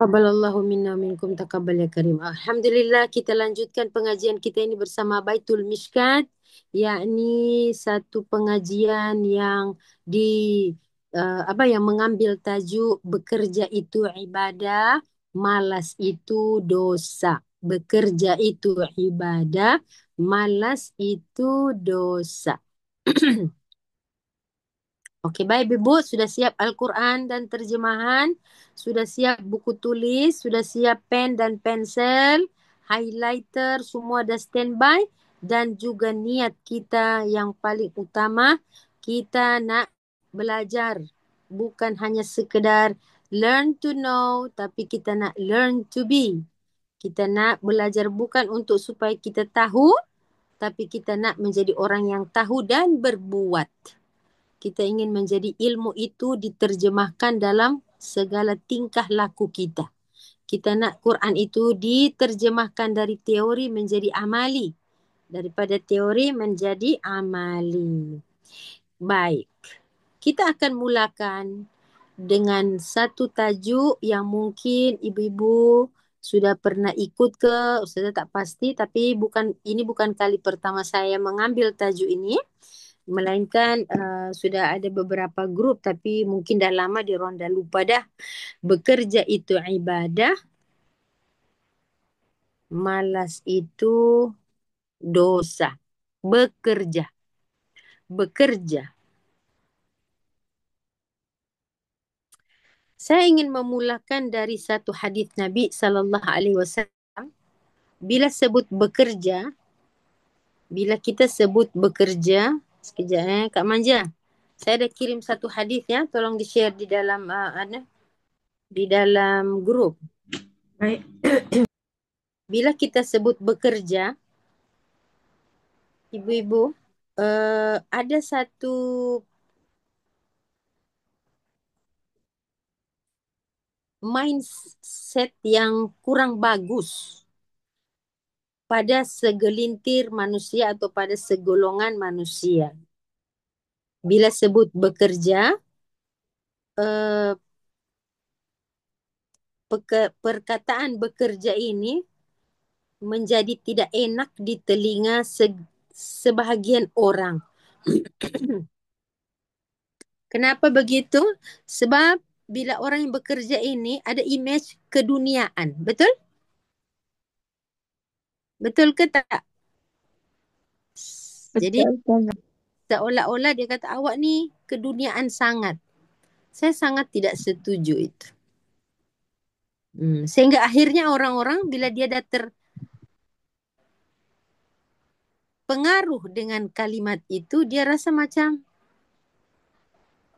Taqabbalallahu minna minkum taqabbal ya karim. Alhamdulillah kita lanjutkan pengajian kita ini bersama Baitul Mishkat, yakni satu pengajian yang di yang mengambil tajuk bekerja itu ibadah, malas itu dosa. Bekerja itu ibadah, malas itu dosa. Okey, baik Ibu, sudah siap Al-Quran dan terjemahan, sudah siap buku tulis, sudah siap pen dan pensel, highlighter, semua dah standby dan juga niat kita yang paling utama, kita nak belajar. Bukan hanya sekedar learn to know, tapi kita nak learn to be. Kita nak belajar bukan untuk supaya kita tahu, tapi kita nak menjadi orang yang tahu dan berbuat. Kita ingin menjadi ilmu itu diterjemahkan dalam segala tingkah laku kita. Kita nak Quran itu diterjemahkan dari teori menjadi amali. Daripada teori menjadi amali. Baik. Kita akan mulakan dengan satu tajuk yang mungkin ibu-ibu sudah pernah ikut ke, sudah tak pasti, tapi ini bukan kali pertama saya mengambil tajuk ini. Melainkan sudah ada beberapa grup tapi mungkin dah lama diorang dah lupa dah. Bekerja itu ibadah, malas itu dosa. Bekerja. Bekerja. Saya ingin memulakan dari satu hadis Nabi SAW. Bila sebut bekerja, bila kita sebut bekerja, sekejap Kak Manja. Saya dah kirim satu hadis ya, tolong di-share di dalam di dalam grup. Baik. Bila kita sebut bekerja, ibu-ibu, ada satu mindset yang kurang bagus pada segelintir manusia atau pada segolongan manusia. Bila sebut bekerja, perkataan bekerja ini menjadi tidak enak di telinga sebahagian orang. Kenapa begitu? Sebab bila orang yang bekerja ini ada imej keduniaan. Betul? Betul ke tak? Jadi Betul. seolah-olah dia kata awak ni keduniaan sangat. Saya sangat tidak setuju itu. Sehingga akhirnya orang-orang bila dia dah terpengaruh dengan kalimat itu, dia rasa macam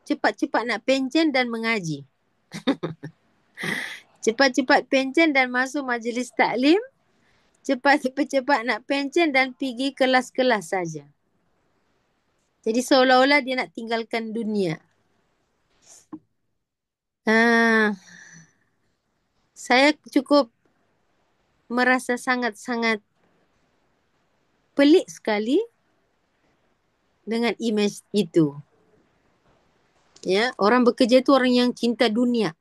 cepat-cepat nak pencen dan mengaji. Cepat-cepat pencen dan masuk majlis taklim. Cepat-cepat nak pencen dan pergi kelas-kelas saja. Jadi seolah-olah dia nak tinggalkan dunia. Saya cukup merasa sangat-sangat pelik sekali dengan imej itu. Ya, orang bekerja itu orang yang cinta dunia.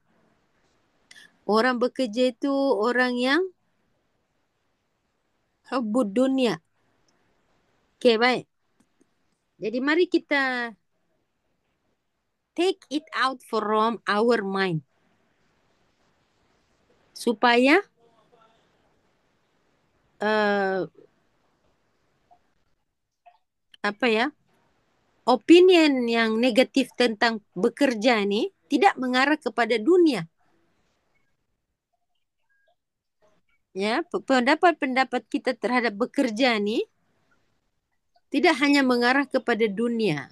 Orang bekerja itu orang yang hubbud dunia. Okey, baik. Jadi mari kita take it out from our mind. Supaya opinion yang negatif tentang bekerja ni tidak mengarah kepada dunia. Ya, pendapat-pendapat kita terhadap bekerja ni tidak hanya mengarah kepada dunia.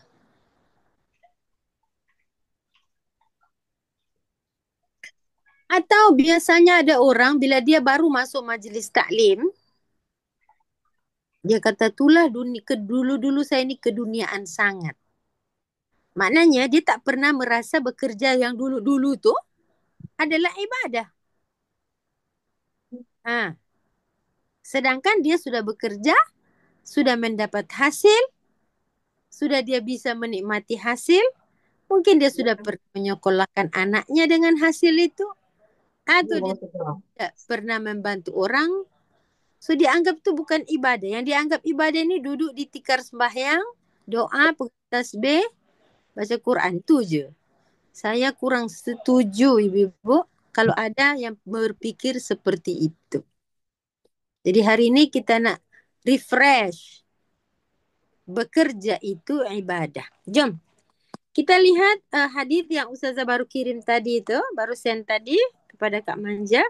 Atau biasanya ada orang bila dia baru masuk majlis taklim, dia kata itulah dulu-dulu saya ni keduniaan sangat. Maknanya dia tak pernah merasa bekerja yang dulu-dulu tu adalah ibadah. Sedangkan dia sudah bekerja, sudah mendapat hasil, sudah dia bisa menikmati hasil, mungkin dia sudah pernah menyekolahkan anaknya dengan hasil itu. atau dia tidak pernah membantu orang, so dianggap itu bukan ibadah. Yang dianggap ibadah ini duduk di tikar sembahyang, doa, pegang tasbih, baca Quran. Itu je. Saya kurang setuju ibu-ibu kalau ada yang berpikir seperti itu. Jadi hari ini kita nak refresh. Bekerja itu ibadah. Jom kita lihat hadis yang Ustazah baru kirim tadi itu, baru send tadi kepada Kak Manja.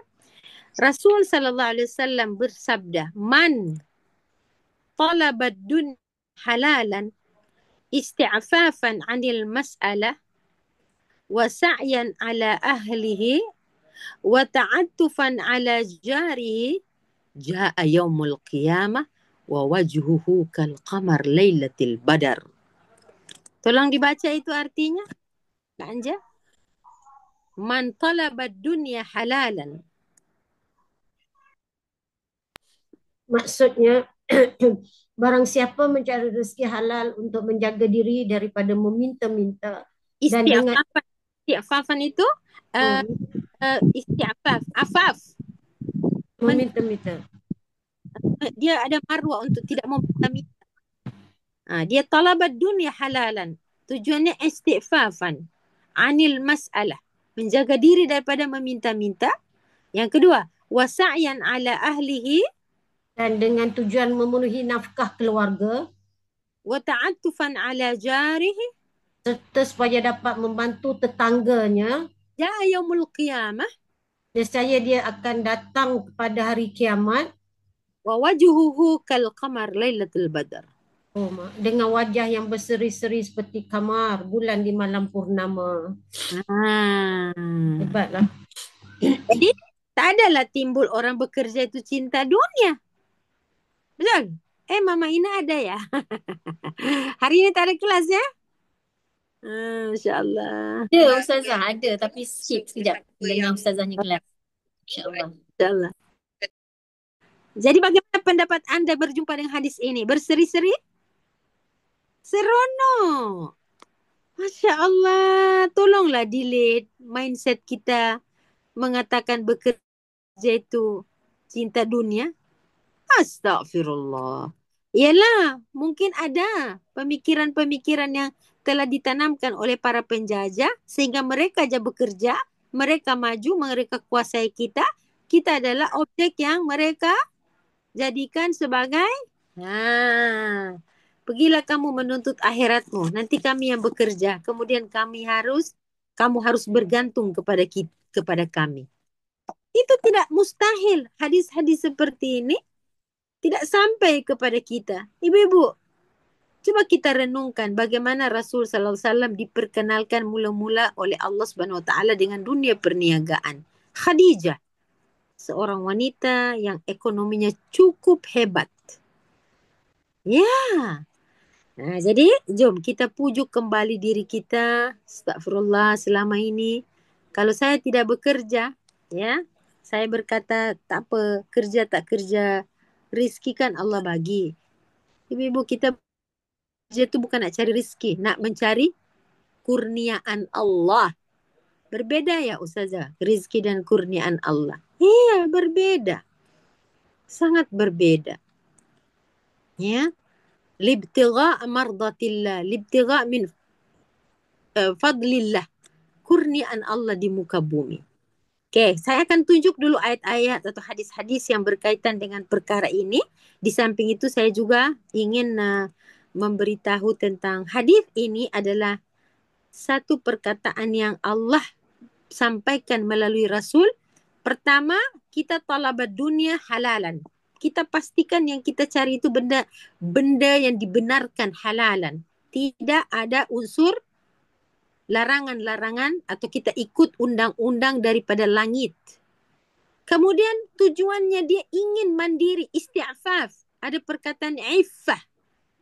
Rasul sallallahu alaihi wasallam bersabda, "Man talabad dunya halalan isti'fafan 'anil mas'alah wa sa'yan 'ala ahlihi wa ta'attufan 'ala jarihi ja'a yaumul qiyamah wa wajhuhu kal qamar lailatul badar." Tolong dibaca itu artinya, Kak Anja. Man talabad dunya halalan. Maksudnya barang siapa mencari rezeki halal untuk menjaga diri daripada meminta-minta dan dengan Isti'fafan itu isti'faf, afaf. meminta-minta. Dia ada marwah untuk tidak meminta-minta. Dia talabat dunia halalan. Tujuannya isti'fafan. Anil mas'alah. Menjaga diri daripada meminta-minta. Yang kedua, wasa'yan ala ahlihi. Dan dengan tujuan memenuhi nafkah keluarga. Wa ta'atufan ala jarihi. Serta supaya dapat membantu tetangganya. Ja'a yaumul qiyamah. Nescaya dia akan datang pada hari kiamat. Wa wajuhuhu kal qamar lailatul badar. Dengan wajah yang berseri-seri seperti kamar bulan di malam purnama. Hebatlah. Jadi tak adalah timbul orang bekerja itu cinta dunia. Betul? Mama Ina ada ya? Hari ini tak ada kelas ya? InsyaAllah. Ada Ustazah, ada. Tapi skip sekejap dengan Ustazahnya kelas. InsyaAllah. InsyaAllah. Jadi bagaimana pendapat anda berjumpa dengan hadis ini? Berseri-seri? Seronok. Masya Allah. Tolonglah delete mindset kita mengatakan bekerja itu cinta dunia. Astagfirullah. Yalah, mungkin ada pemikiran-pemikiran yang telah ditanamkan oleh para penjajah sehingga mereka aja bekerja, mereka maju, mereka kuasai kita. Kita adalah objek yang mereka jadikan sebagai pergilah kamu menuntut akhiratmu. Nanti kami yang bekerja. Kemudian kamu harus bergantung kepada kami. Itu tidak mustahil. Hadis-hadis seperti ini tidak sampai kepada kita. Ibu-ibu, coba kita renungkan bagaimana Rasul sallallahu alaihi wasallam diperkenalkan mula-mula oleh Allah Subhanahu wa taala dengan dunia perniagaan. Khadijah, seorang wanita yang ekonominya cukup hebat. Ya. Jadi jom kita pujuk kembali diri kita. Astagfirullah, selama ini kalau saya tidak bekerja, ya, saya berkata tak apa, kerja tak kerja, rizki kan Allah bagi. Ibu-ibu, kita kerja itu bukan nak cari rizki, nak mencari kurniaan Allah. Berbeda ya Ustazah, rizki dan kurniaan Allah. Iya, berbeda. Sangat berbeda. Ya. Libtigha' mardatillah, libtigha' min fadlillah. Kurniaan Allah di muka bumi. Okey, saya akan tunjuk dulu ayat-ayat atau hadis-hadis yang berkaitan dengan perkara ini. Di samping itu saya juga ingin memberitahu tentang hadis ini adalah satu perkataan yang Allah sampaikan melalui Rasul. Pertama, kita talabat dunia halalan. Kita pastikan yang kita cari itu benda yang dibenarkan halalan. Tidak ada unsur larangan-larangan atau kita ikut undang-undang daripada langit. Kemudian tujuannya dia ingin mandiri, isti'faf. Ada perkataan iffah.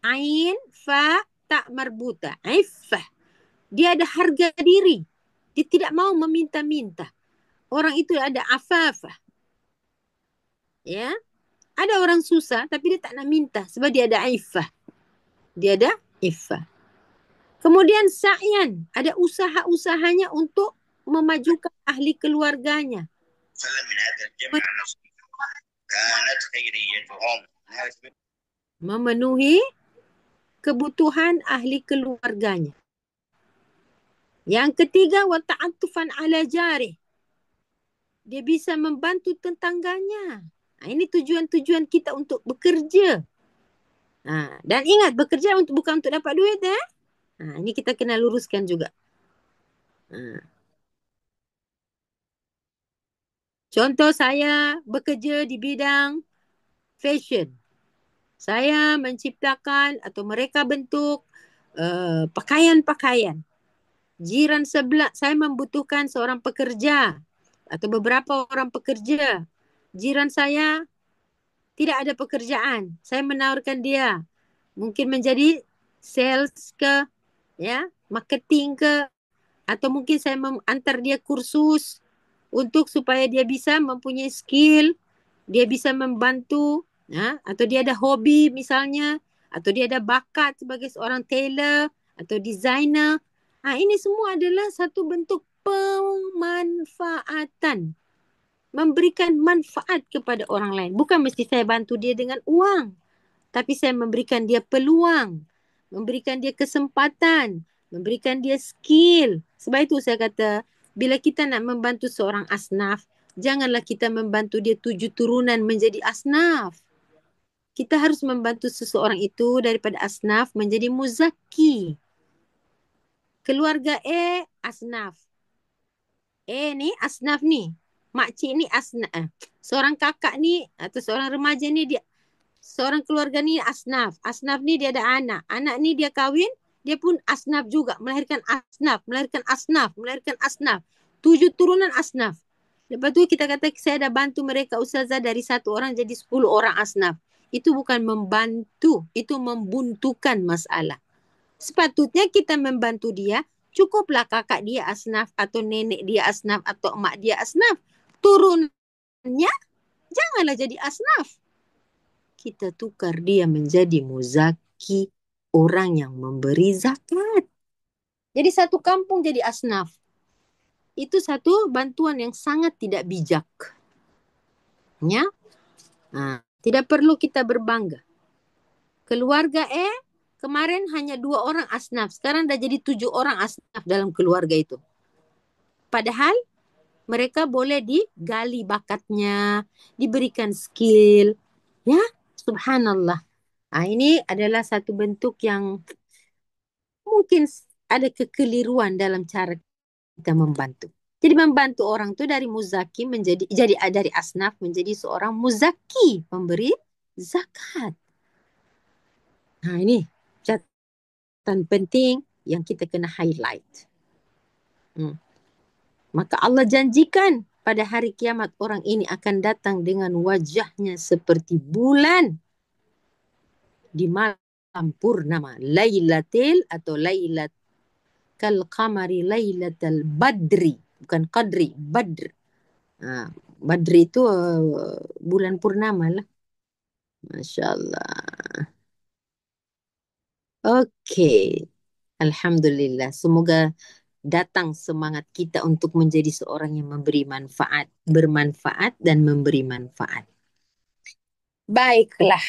Ain, fa, tak marbuta. Iffah. Dia ada harga diri. Dia tidak mau meminta-minta. Orang itu ada afafah. Ya. Ada orang susah tapi dia tak nak minta sebab dia ada iffah. Dia ada iffah. Kemudian sa'yan, ada usaha-usahanya untuk memajukan ahli keluarganya. memenuhi kebutuhan ahli keluarganya. Yang ketiga, wa ta'attufan ala jarih. Dia bisa membantu tetangganya. Ini tujuan-tujuan kita untuk bekerja. Dan ingat, bekerja bukan untuk dapat duit. Ini kita kena luruskan juga. Contoh, saya bekerja di bidang fashion. Saya menciptakan atau mereka bentuk pakaian-pakaian. Jiran sebelah, saya membutuhkan seorang pekerja atau beberapa orang pekerja. Jiran saya tidak ada pekerjaan. Saya menawarkan dia mungkin menjadi sales ke, marketing ke, atau mungkin saya antar dia kursus untuk supaya dia bisa mempunyai skill, dia bisa membantu, atau dia ada hobi misalnya, atau dia ada bakat sebagai seorang tailor atau designer. Ini semua adalah satu bentuk pemanfaatan. Memberikan manfaat kepada orang lain. Bukan mesti saya bantu dia dengan uang. Tapi saya memberikan dia peluang. Memberikan dia kesempatan. Memberikan dia skill. Sebab itu saya kata, bila kita nak membantu seorang asnaf, janganlah kita membantu dia 7 turunan menjadi asnaf. Kita harus membantu seseorang itu daripada asnaf menjadi muzaki. Keluarga A, asnaf. A ni, asnaf ni. Makcik ni asnaf. Seorang kakak ni atau seorang remaja ni, dia seorang keluarga ni asnaf. Asnaf ni dia ada anak. Anak ni dia kahwin, dia pun asnaf juga. Melahirkan asnaf, melahirkan asnaf, melahirkan asnaf. 7 turunan asnaf. Lepas tu kita kata saya dah bantu mereka ustazah dari 1 orang jadi 10 orang asnaf. Itu bukan membantu, itu membuntukan masalah. Sepatutnya kita membantu dia. Cukuplah kakak dia asnaf atau nenek dia asnaf atau emak dia asnaf. Turunnya janganlah jadi asnaf. Kita tukar dia menjadi muzaki, orang yang memberi zakat. Jadi satu kampung jadi asnaf. Itu satu bantuan yang sangat tidak bijak. Tidak perlu kita berbangga. Keluarga kemarin hanya 2 orang asnaf. Sekarang dah jadi 7 orang asnaf dalam keluarga itu. Padahal mereka boleh digali bakatnya, diberikan skill. Subhanallah. Ini adalah satu bentuk yang mungkin ada kekeliruan dalam cara kita membantu. Jadi membantu orang tu dari muzaki dari asnaf menjadi seorang muzaki, pemberi zakat. Ini catatan penting yang kita kena highlight. Maka Allah janjikan pada hari kiamat orang ini akan datang dengan wajahnya seperti bulan di malam purnama. Lailatil atau lailat kal qamari lailatal badri. Bukan qadri, badr. Badri itu bulan purnama lah. Masya Allah. Okey. Alhamdulillah. Semoga datang semangat kita untuk menjadi seorang yang memberi manfaat, bermanfaat dan memberi manfaat. Baiklah.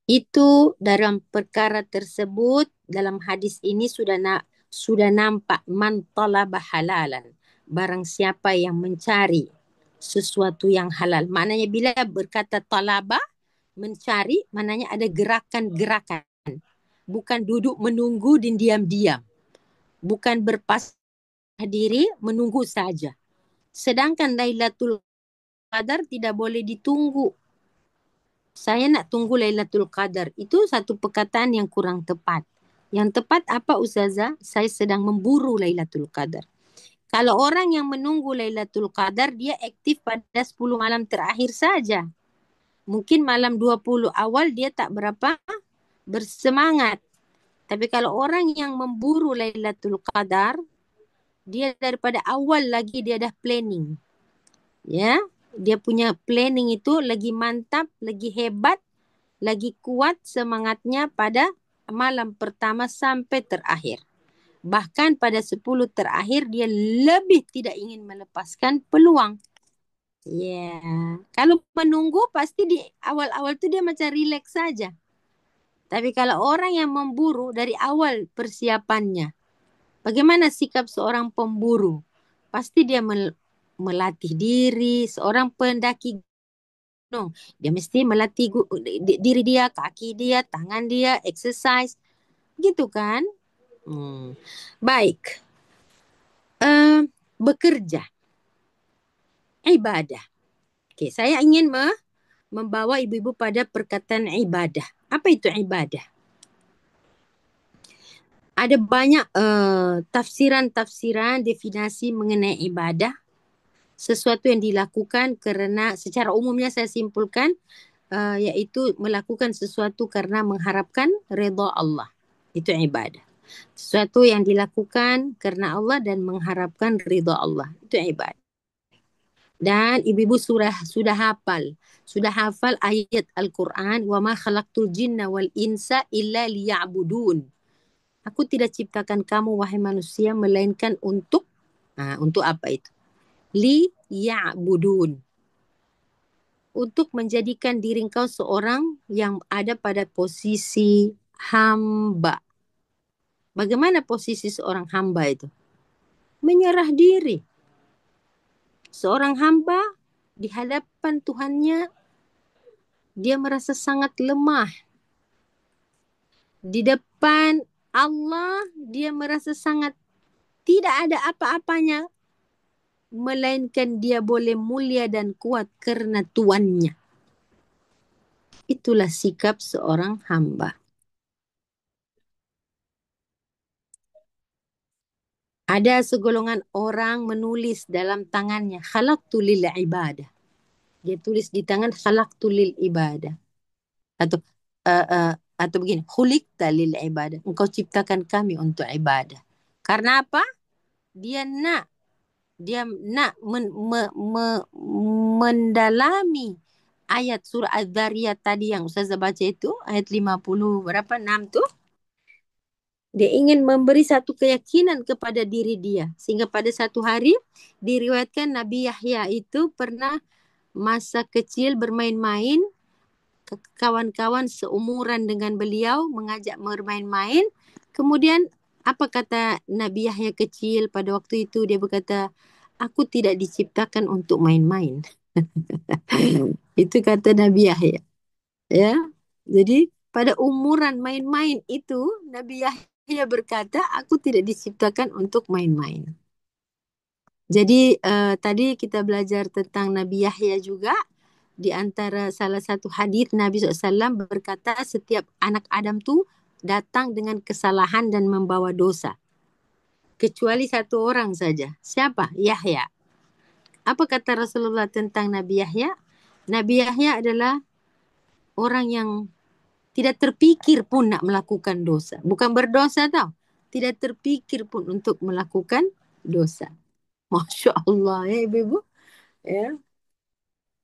Itu dalam perkara tersebut, dalam hadis ini sudah nampak man talaba halalan. Barang siapa yang mencari sesuatu yang halal. Maknanya bila berkata talaba, mencari, maknanya ada gerakan-gerakan. Bukan duduk menunggu dan diam-diam. Bukan berpasrah diri menunggu saja. Sedangkan Lailatul Qadar tidak boleh ditunggu. Saya nak tunggu Lailatul Qadar. Itu satu perkataan yang kurang tepat. Yang tepat apa Ustazah? Saya sedang memburu Lailatul Qadar. Kalau orang yang menunggu Lailatul Qadar, dia aktif pada 10 malam terakhir saja. Mungkin malam 20 awal dia tak berapa bersemangat. Tapi kalau orang yang memburu Lailatul Qadar, dia daripada awal lagi dia dah planning. Dia punya planning itu lagi mantap, lagi hebat, lagi kuat semangatnya pada malam pertama sampai terakhir. Bahkan pada 10 terakhir dia lebih tidak ingin melepaskan peluang. Ya, kalau menunggu pasti di awal-awal tu dia macam relax saja. Tapi kalau orang yang memburu dari awal persiapannya, bagaimana sikap seorang pemburu? Pasti dia melatih diri, seorang pendaki gunung. Dia mesti melatih diri dia, kaki dia, tangan dia, exercise. Gitu kan? Baik. Bekerja. Ibadah. Okey, saya ingin membawa ibu-ibu pada perkataan ibadah. Apa itu ibadah? Ada banyak tafsiran-tafsiran definisi mengenai ibadah. Sesuatu yang dilakukan kerana, secara umumnya saya simpulkan, iaitu melakukan sesuatu kerana mengharapkan redha Allah. Itu ibadah. Sesuatu yang dilakukan kerana Allah dan mengharapkan ridha Allah. Itu ibadah. Dan ibu-ibu sudah hafal ayat Al-Quran, wa ma khalaqtul jinna wal insa illa liya'budun. Aku tidak ciptakan kamu wahai manusia melainkan untuk apa itu? Liya'budun. Untuk menjadikan diri kau seorang yang ada pada posisi hamba. Bagaimana posisi seorang hamba itu? Menyerah diri. Seorang hamba di hadapan Tuhannya, dia merasa sangat lemah. Di depan Allah, dia merasa sangat tidak ada apa-apanya, melainkan dia boleh mulia dan kuat kerana Tuannya. Itulah sikap seorang hamba. Ada segolongan orang menulis dalam tangannya, khalaqtu lil ibadah. Dia tulis di tangan, khalaqtu lil ibadah. Atau begini, khuliqta lil ibadah. Engkau ciptakan kami untuk ibadah. Karena apa? Dia nak mendalami ayat surah Az-Zariyat tadi yang Ustazah baca itu, ayat 50 berapa 6 tu. Dia ingin memberi satu keyakinan kepada diri dia. Sehingga pada satu hari diriwayatkan Nabi Yahya itu pernah masa kecil bermain-main, kawan-kawan seumuran dengan beliau mengajak bermain-main. Kemudian apa kata Nabi Yahya kecil pada waktu itu? Dia berkata, aku tidak diciptakan untuk main-main. Itu kata Nabi Yahya. Ya. Jadi pada umuran main-main itu Nabi Yahya berkata, aku tidak diciptakan untuk main-main. Jadi tadi kita belajar tentang Nabi Yahya juga. Di antara salah satu hadis Nabi SAW berkata, setiap anak Adam tu datang dengan kesalahan dan membawa dosa. Kecuali satu orang saja. Siapa? Yahya. Apa kata Rasulullah tentang Nabi Yahya? Nabi Yahya adalah orang yang tidak terpikir pun nak melakukan dosa. Bukan berdosa tau. Tidak terpikir pun untuk melakukan dosa. Masya Allah ya ibu-ibu. Ya.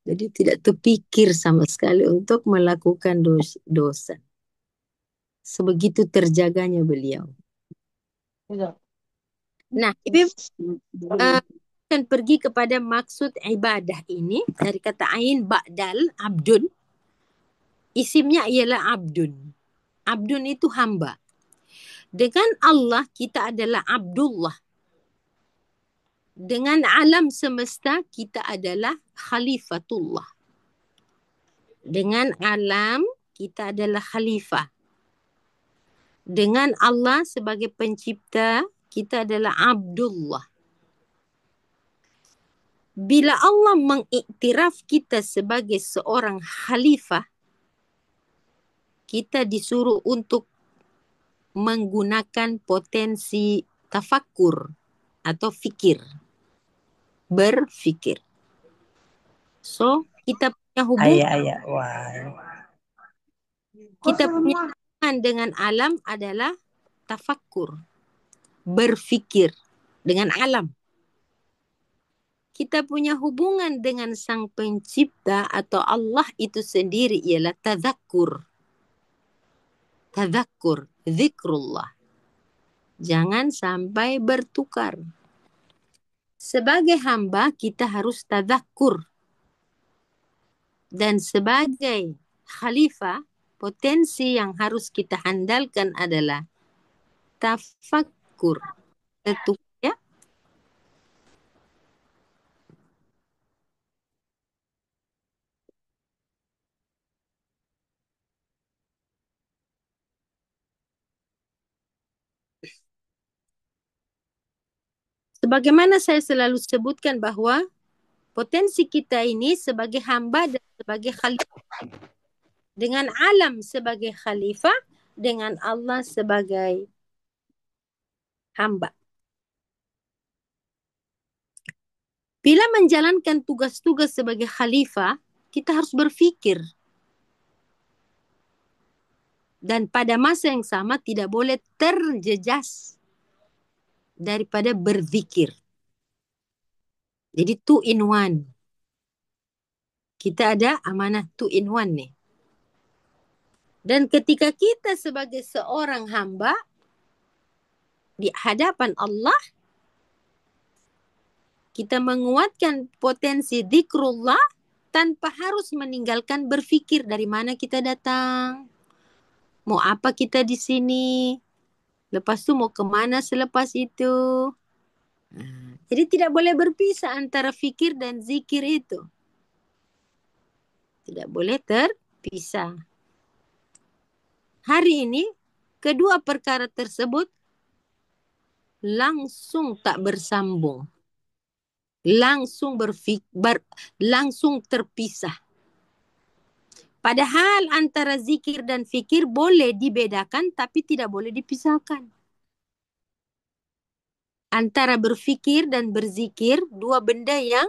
Jadi tidak terpikir sama sekali untuk melakukan dosa. Sebegitu terjaganya beliau. Nah, ibu akan pergi kepada maksud ibadah ini dari kata ain ba'dal abdun. Isimnya ialah abdun. Abdun itu hamba. Dengan Allah kita adalah Abdullah. Dengan alam semesta kita adalah Khalifatullah. Dengan alam kita adalah khalifah. Dengan Allah sebagai pencipta kita adalah Abdullah. Bila Allah mengiktiraf kita sebagai seorang khalifah, kita disuruh untuk menggunakan potensi tafakkur atau fikir. Berfikir. So, kita punya hubungan. Kita punya hubungan dengan alam adalah tafakkur. Berfikir dengan alam. Kita punya hubungan dengan Sang Pencipta atau Allah itu sendiri ialah tadzakur. Tadzakur, zikrullah. Jangan sampai bertukar. Sebagai hamba kita harus tadzakur. Dan sebagai khalifah, potensi yang harus kita handalkan adalah tafakkur. Ya? Sebagaimana saya selalu sebutkan bahwa potensi kita ini sebagai hamba dan sebagai khalifah. Dengan alam sebagai khalifah, dengan Allah sebagai hamba. Bila menjalankan tugas-tugas sebagai khalifah, kita harus berfikir. Dan pada masa yang sama tidak boleh terjejas daripada berzikir. Jadi two in one. Kita ada amanah two in one nih. Dan ketika kita sebagai seorang hamba di hadapan Allah, kita menguatkan potensi zikrullah tanpa harus meninggalkan berfikir dari mana kita datang. Mau apa kita di sini? Lepas tu mau kemana selepas itu? Jadi tidak boleh berpisah antara fikir dan zikir itu. Tidak boleh terpisah. Hari ini, kedua perkara tersebut langsung tak bersambung. Langsung terpisah. Padahal antara zikir dan fikir boleh dibedakan tapi tidak boleh dipisahkan. Antara berfikir dan berzikir dua benda yang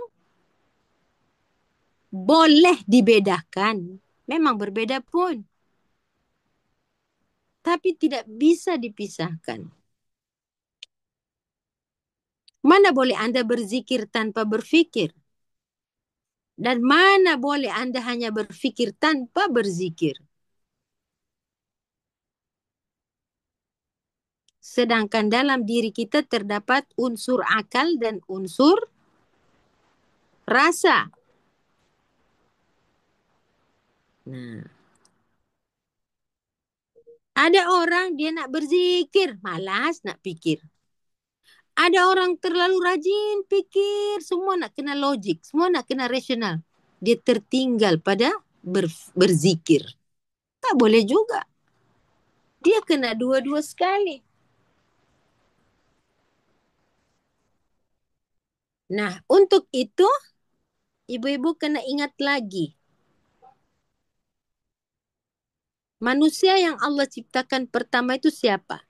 boleh dibedakan. Memang berbeda pun. Tapi tidak bisa dipisahkan. Mana boleh Anda berzikir tanpa berfikir? Dan mana boleh Anda hanya berfikir tanpa berzikir? Sedangkan dalam diri kita terdapat unsur akal dan unsur rasa. Nah, ada orang dia nak berzikir, malas nak fikir. Ada orang terlalu rajin fikir, semua nak kena logik, semua nak kena rasional. Dia tertinggal pada berzikir. Tak boleh juga. Dia kena dua-dua sekali. Nah, untuk itu, ibu-ibu kena ingat lagi. Manusia yang Allah ciptakan pertama itu siapa?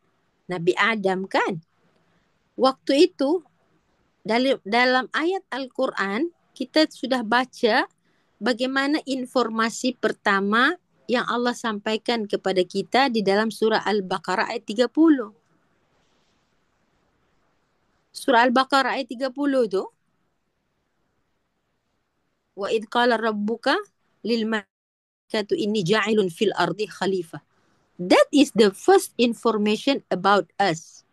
Nabi Adam kan? Waktu itu, dalam ayat Al-Quran, kita sudah baca bagaimana informasi pertama yang Allah sampaikan kepada kita di dalam surah Al-Baqarah ayat 30. Surah Al-Baqarah ayat 30 itu, wa idh qala rabbuka lil malaikati inni ja'ilun fil ardi khalifah. That is the first information about us.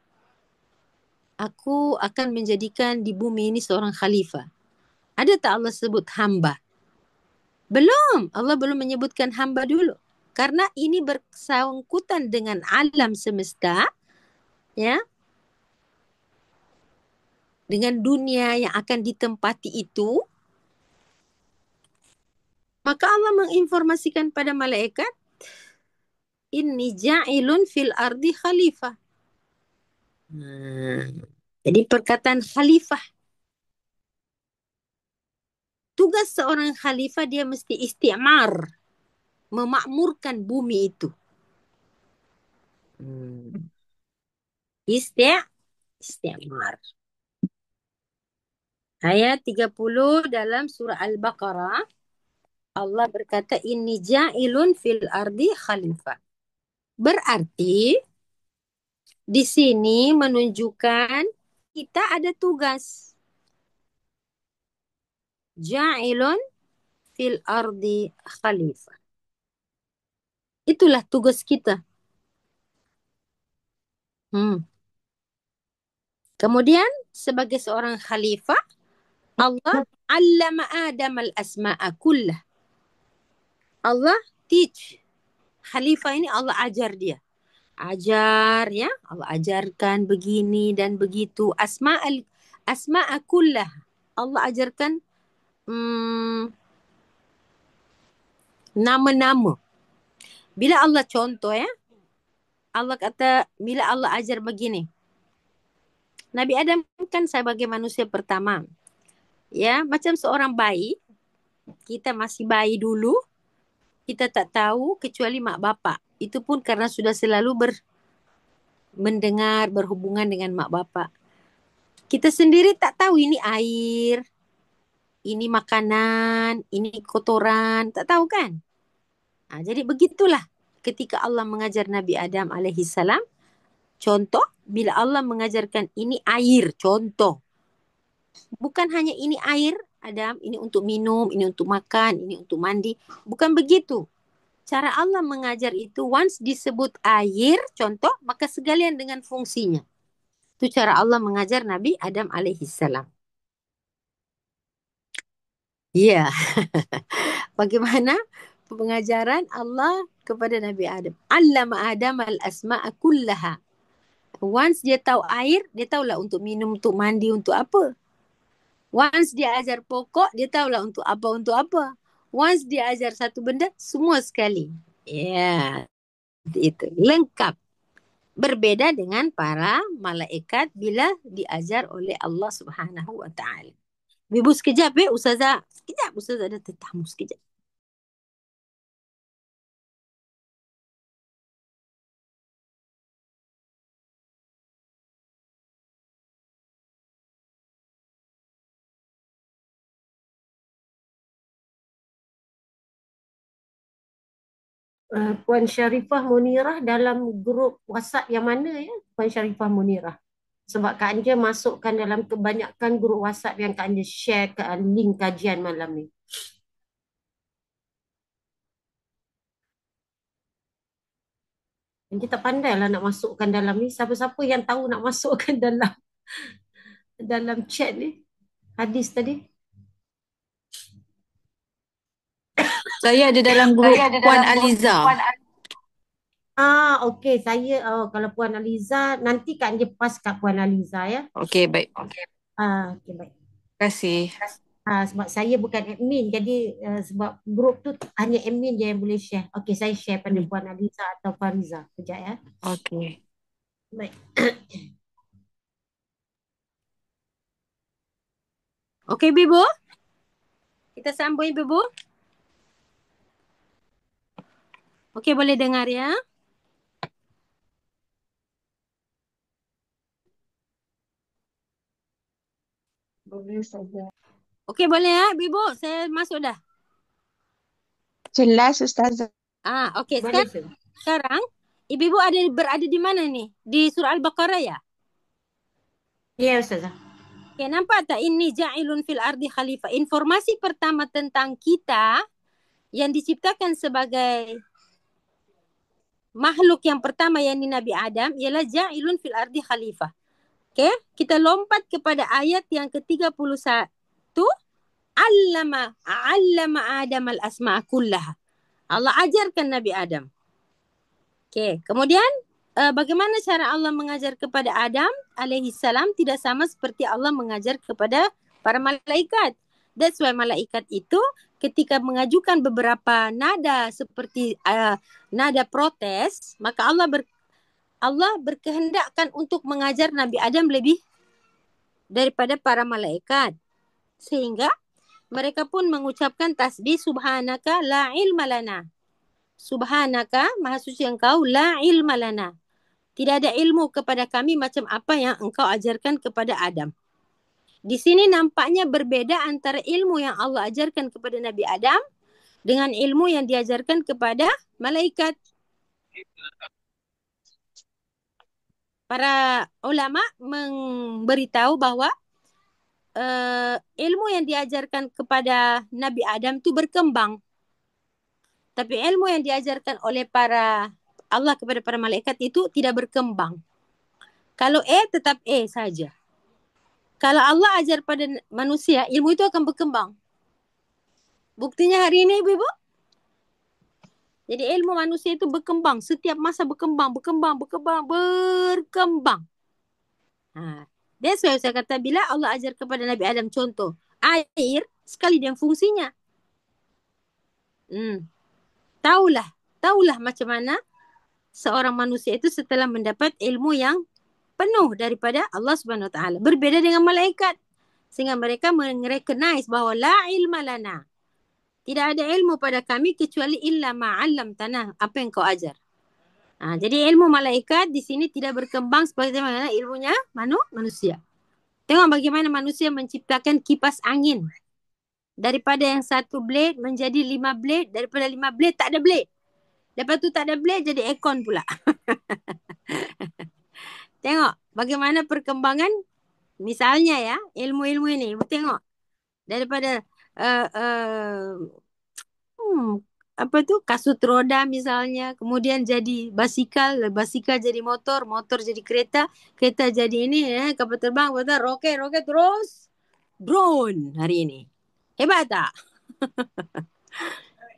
Aku akan menjadikan di bumi ini seorang khalifah. Ada tak Allah sebut hamba? Belum. Allah belum menyebutkan hamba dulu. Karena ini bersangkutan dengan alam semesta, ya, dengan dunia yang akan ditempati itu, maka Allah menginformasikan pada malaikat, inni ja'ilun fil ardi khalifah. Jadi perkataan khalifah. Tugas seorang khalifah dia mesti isti'mar. Memakmurkan bumi itu. Isti'mar. Ayat 30 dalam surah Al-Baqarah. Allah berkata, inni ja'ilun fil ardi khalifah. Berarti di sini menunjukkan kita ada tugas. Ja'ilun fil ardi khalifah. Itulah tugas kita. Kemudian sebagai seorang khalifah, Allah allama Adam al-asma'a kullah. Allah teach. Khalifah ini Allah ajar dia. Ajar ya, Allah ajarkan begini dan begitu. Asma'a kullah. Allah ajarkan nama-nama. Bila Allah contoh ya, Allah kata bila Allah ajar begini. Nabi Adam kan sebagai manusia pertama. Ya, macam seorang bayi. Kita masih bayi dulu. Kita tak tahu kecuali mak bapak. Itu pun karena sudah selalu mendengar, berhubungan dengan mak bapak. Kita sendiri tak tahu ini air, ini makanan, ini kotoran. Tak tahu kan? Jadi begitulah ketika Allah mengajar Nabi Adam alaihissalam. Contoh, bila Allah mengajarkan ini air, contoh. Bukan hanya ini air, Adam, ini untuk minum, ini untuk makan, ini untuk mandi. Bukan begitu. Cara Allah mengajar itu, once disebut air, contoh, maka segalian dengan fungsinya. Itu cara Allah mengajar Nabi Adam alaihissalam. Ya. Bagaimana pengajaran Allah kepada Nabi Adam? Allama Adam al-asma'a kullaha. Once dia tahu air, dia tahulah untuk minum, untuk mandi, untuk apa. Once dia ajar pokok, dia tahulah untuk apa. Once dia ajar satu benda, semua sekali. Ya, itu lengkap. Berbeda dengan para malaikat bila diajar oleh Allah Subhanahu wa taala. Ibu sekejap Ustazah. Sekejap, Ustazah ada tetamu sekejap. Puan Syarifah Munirah dalam grup WhatsApp yang mana ya, Puan Syarifah Munirah? Sebab Kak Anja masukkan dalam kebanyakan grup WhatsApp yang Kak Anja share ke link kajian malam ni. Anja tak pandai lah nak masukkan dalam ni. Siapa-siapa yang tahu nak masukkan dalam chat ni, hadis tadi. Saya ada dalam grup Puan Aliza. Okey. Saya, kalau Puan Aliza, nanti Kak Anja pas kat Puan Aliza ya. Okey, baik. Okey, baik. Terima kasih. Sebab saya bukan admin, jadi sebab grup tu hanya admin je yang boleh share. Okey, saya share pada Puan Aliza atau Fariza. Sekejap ya. Okey. Baik. Okey, Bibu. Kita sambung, Bibu. Okey, boleh dengar ya. Boleh saja. Okey, boleh ya, Bibu. Saya masuk dah. Jelas, Ustazah. Okey. Boleh, Sekarang, Ibu berada di mana ni? Di surah Al-Baqarah ya? Ya, Ustazah. Okey, nampak tak ini ja'ilun fil ardi khalifah. Informasi pertama tentang kita yang diciptakan sebagai makhluk yang pertama yang ni Nabi Adam ialah ja'ilun fil ardi khalifah. Okey, kita lompat kepada ayat yang ke-31. Allama Adam al-asma'a kullaha. Allah ajarkan Nabi Adam. Okey, kemudian bagaimana cara Allah mengajar kepada Adam alaihissalam tidak sama seperti Allah mengajar kepada para malaikat. That's why malaikat itu ketika mengajukan beberapa nada seperti nada protes, maka Allah berkehendakkan untuk mengajar Nabi Adam lebih daripada para malaikat. Sehingga mereka pun mengucapkan tasbih subhanaka la ilma lana. Subhanaka, maha suci engkau, la ilma lana. Tidak ada ilmu kepada kami macam apa yang engkau ajarkan kepada Adam. Di sini nampaknya berbeda antara ilmu yang Allah ajarkan kepada Nabi Adam dengan ilmu yang diajarkan kepada malaikat. Para ulama memberitahu bahawa ilmu yang diajarkan kepada Nabi Adam itu berkembang. Tapi ilmu yang diajarkan oleh Allah kepada para malaikat itu tidak berkembang. Kalau A tetap A saja. Kalau Allah ajar pada manusia, ilmu itu akan berkembang. Buktinya hari ini ibu-ibu. Jadi ilmu manusia itu berkembang. Setiap masa berkembang. That's why saya kata bila Allah ajar kepada Nabi Adam contoh. Air sekali dengan fungsinya. Taulah macam mana seorang manusia itu setelah mendapat ilmu yang penuh daripada Allah Subhanahu Wa Taala. Berbeza dengan malaikat. Sehingga mereka merecognize bahawa la ilma lana. Tidak ada ilmu pada kami kecuali illa ma'allam tanah. Apa yang kau ajar. Jadi ilmu malaikat di sini tidak berkembang seperti mana ilmunya manusia. Tengok bagaimana manusia menciptakan kipas angin. Daripada yang 1 blade menjadi 5 blade. Daripada 5 blade tak ada blade. Lepas tu tak ada blade jadi aircon pula. Tengok bagaimana perkembangan misalnya ya ilmu-ilmu ini. Tengok daripada apa tu kasut roda misalnya, kemudian jadi basikal jadi motor jadi kereta jadi ini kapal terbang, roket terus drone hari ini. Hebat tak?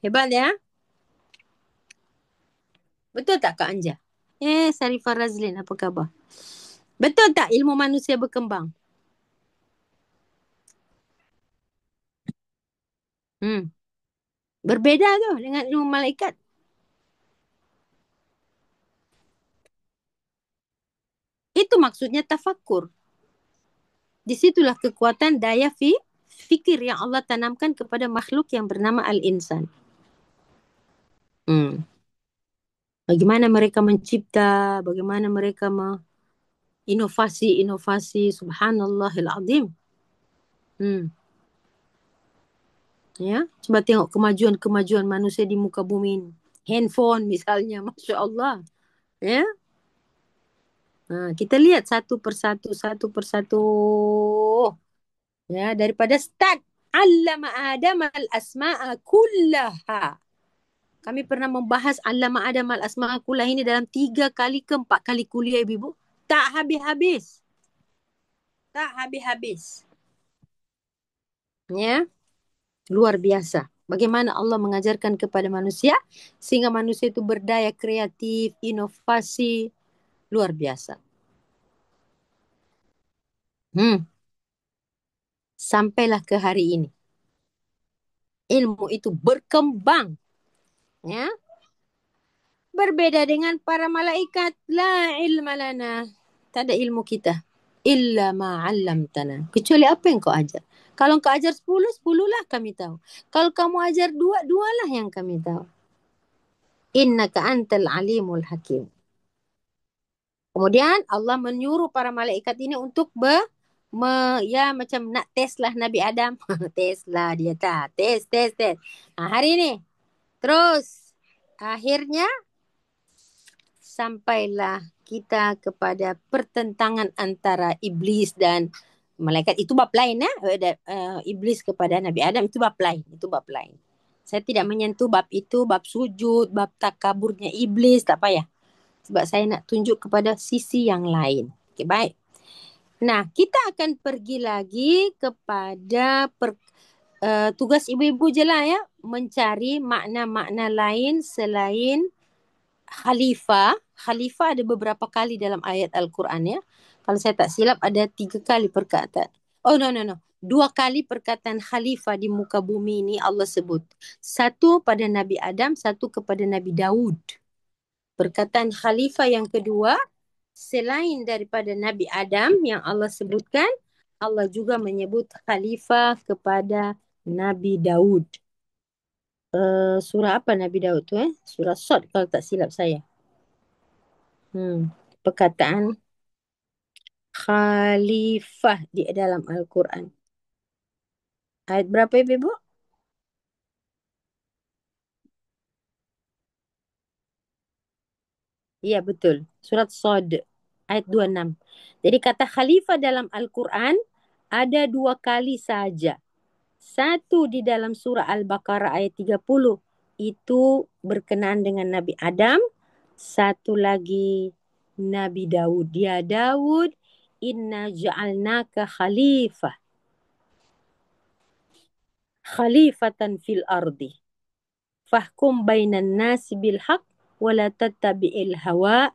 Hebat ya? Betul tak Kak Anja? Sarifah Razlin, apa khabar? Betul tak ilmu manusia berkembang? Berbeza tu dengan ilmu malaikat. Itu maksudnya tafakur. Disitulah kekuatan daya fikir yang Allah tanamkan kepada makhluk yang bernama Al-Insan. Bagaimana mereka mencipta, bagaimana mereka inovasi, subhanallahil azim. Ya, coba tengok kemajuan manusia di muka bumi ini. Handphone misalnya, Masya Allah. Ya. Kita lihat satu persatu. Ya, daripada start. Allama Adam al-asma'a kullaha. Kami pernah membahas Allama Adam al-asma'a kullaha ini dalam 3 kali ke 4 kali kuliah ibu. Tak habis-habis. Ya. Luar biasa. Bagaimana Allah mengajarkan kepada manusia sehingga manusia itu berdaya kreatif, inovasi. Luar biasa. Sampailah ke hari ini. Ilmu itu berkembang. Ya. Berbeza dengan para malaikat. La ilma lana. Tak ada ilmu kita. Illa ma'allamtana. Kecuali apa yang kau ajar. Kalau kau ajar 10 lah kami tahu. Kalau kamu ajar 2 lah yang kami tahu. Innaka antal alimul hakim. Kemudian Allah menyuruh para malaikat ini untuk macam nak test lah Nabi Adam. Test lah dia tak. Test. Hari ini. Terus akhirnya sampailah kita kepada pertentangan antara iblis dan malaikat. Itu bab lain iblis kepada Nabi Adam itu bab lain. Saya tidak menyentuh bab itu, bab sujud, bab takaburnya iblis, tak payah. Sebab saya nak tunjuk kepada sisi yang lain. Okay, baik. Nah, kita akan pergi lagi kepada tugas ibu-ibu je lah ya. Mencari makna-makna lain selain khalifah. Khalifah ada beberapa kali dalam ayat Al-Quran ya. Kalau saya tak silap ada 3 kali perkataan. Oh no. 2 kali perkataan khalifah di muka bumi ini Allah sebut. 1 pada Nabi Adam, 1 kepada Nabi Daud. Perkataan khalifah yang kedua, selain daripada Nabi Adam yang Allah sebutkan, Allah juga menyebut khalifah kepada Nabi Daud. Surah apa Nabi Daud tu? Surah Sad kalau tak silap saya. Perkataan khalifah di dalam Al-Quran. Ayat berapa ibu? Ya betul. Surat Sad ayat 26. Jadi kata khalifah dalam Al-Quran ada 2 kali saja. 1 di dalam surah Al-Baqarah ayat 30. Itu berkenaan dengan Nabi Adam. 1 lagi Nabi Daud. Dia Daud inna ja'alnaka khalifatan fil ardi fahkum bainan nasi bil haq wala tattabi'il hawa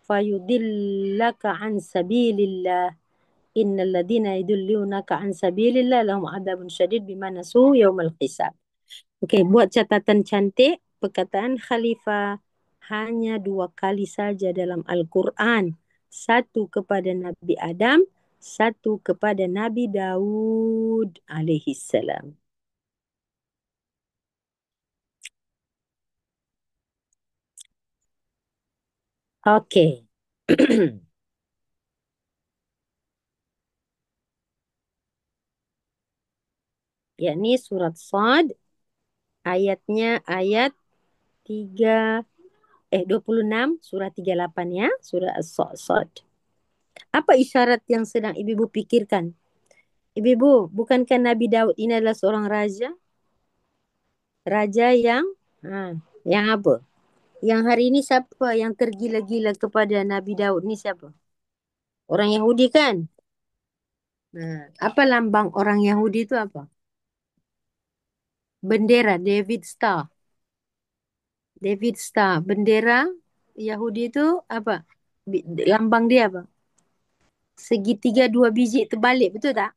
fayudillaka an sabilillah innal ladina yudillunaka an sabilillah lahum adabun syadid bima nasu yaumal hisab. Okey, buat catatan cantik. Perkataan khalifah hanya 2 kali saja dalam Al-Quran. 1 kepada Nabi Adam, 1 kepada Nabi Daud alaihi salam. Okey. Yakni surat Sad, ayatnya ayat 26, surah 38 ya, surah As-Sad. Apa isyarat yang sedang ibu-ibu pikirkan? Ibu-ibu, bukankah Nabi Daud ini adalah seorang raja? Raja yang apa? Yang hari ini siapa yang tergila-gila kepada Nabi Daud ni siapa? Orang Yahudi kan? Apa lambang orang Yahudi itu apa? Bendera David Star. David Star. Bendera Yahudi itu apa? Lambang dia apa? Segitiga 2 biji terbalik, betul tak?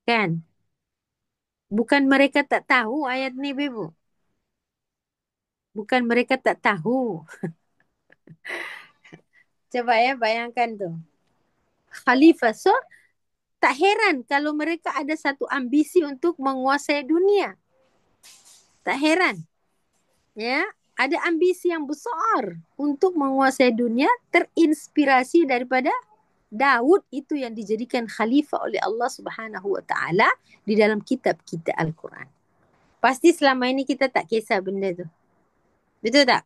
Kan? Bukan mereka tak tahu ayat ni, Ibu. Bukan mereka tak tahu. Coba ya bayangkan tu. Khalifah. So, tak heran kalau mereka ada satu ambisi untuk menguasai dunia. Tak heran. Ya, ada ambisi yang besar untuk menguasai dunia, terinspirasi daripada Daud itu yang dijadikan khalifah oleh Allah Subhanahu Wa Taala di dalam kitab kita Al-Quran. Pasti selama ini kita tak kisah benda tu. Betul tak?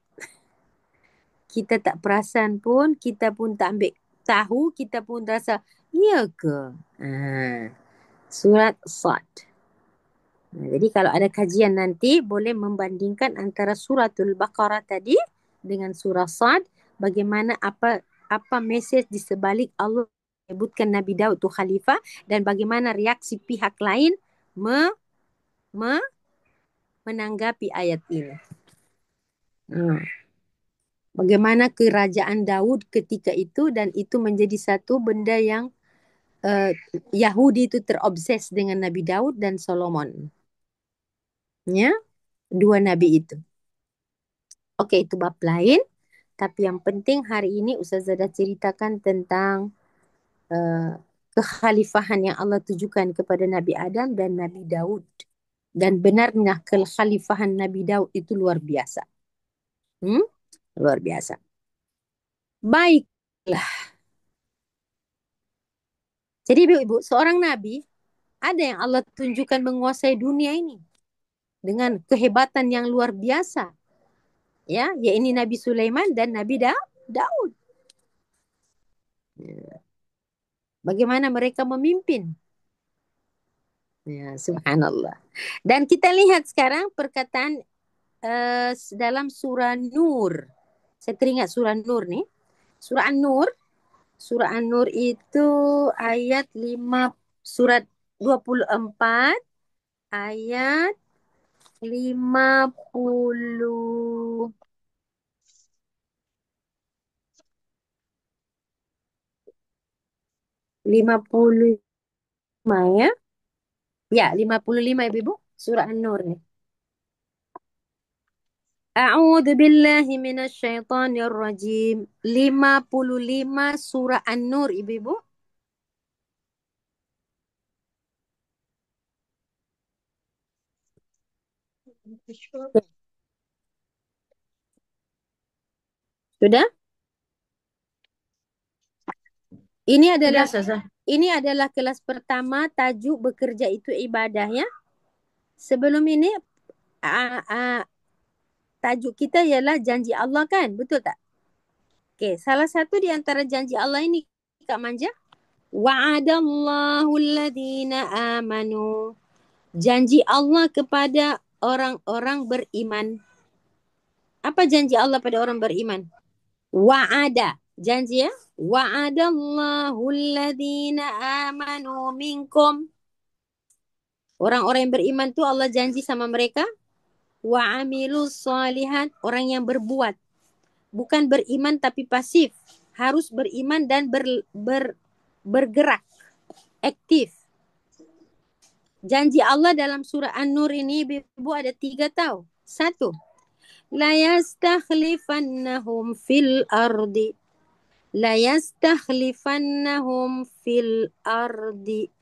Kita tak perasan pun, kita pun tak ambil tahu, kita pun rasa, iya ke? Surat Sad. Jadi kalau ada kajian nanti, boleh membandingkan antara suratul Baqarah tadi dengan surah Sad, bagaimana apa mesej di sebalik Allah menyebutkan Nabi Daud tu khalifah dan bagaimana reaksi pihak lain menanggapi ayat ini. Bagaimana kerajaan Daud ketika itu, dan itu menjadi satu benda yang Yahudi itu terobses dengan Nabi Daud dan Solomon. Ya, 2 nabi itu. Okey, itu bab lain. Tapi yang penting hari ini Ustazah dah ceritakan tentang kekhalifahan yang Allah tujukan kepada Nabi Adam dan Nabi Daud. Dan benarnya kekhalifahan Nabi Daud itu luar biasa. Luar biasa. Baiklah. Jadi ibu-ibu, seorang Nabi ada yang Allah tunjukkan menguasai dunia ini dengan kehebatan yang luar biasa. Ya, yaitu Nabi Sulaiman dan Nabi Daud. Bagaimana mereka memimpin. Ya, subhanallah. Dan kita lihat sekarang perkataan dalam surah Nur. Saya teringat surah Nur ni. Surah An-Nur. Surah An-Nur itu ayat 5, surat 24, ayat 50. 55 ya. Ya, 55 ibu-ibu. Surah An-Nur ni. A'udzu billahi minasyaitonir rajim. 55 surah An-Nur ibu-ibu. Sudah? Ini adalah kelas pertama, tajuk bekerja itu ibadah ya. Sebelum ini tajuk kita ialah janji Allah kan? Betul tak? Okey, salah satu di antara janji Allah ini Kak Manja, wa'adallahu alladhina amanu. Janji Allah kepada orang-orang beriman. Apa janji Allah pada orang beriman? Wa'ada. Janji ya. Wa'adallahu alladhina amanu minkum. Orang-orang yang beriman tu Allah janji sama mereka. Wa amilus solihat, orang yang berbuat. Bukan beriman tapi pasif. Harus beriman dan bergerak. Aktif. Janji Allah dalam surah An-Nur ini, Ibu ada 3 tau. 1. La yastakhlifannahum fil ardi. La yastakhlifannahum fil ardi.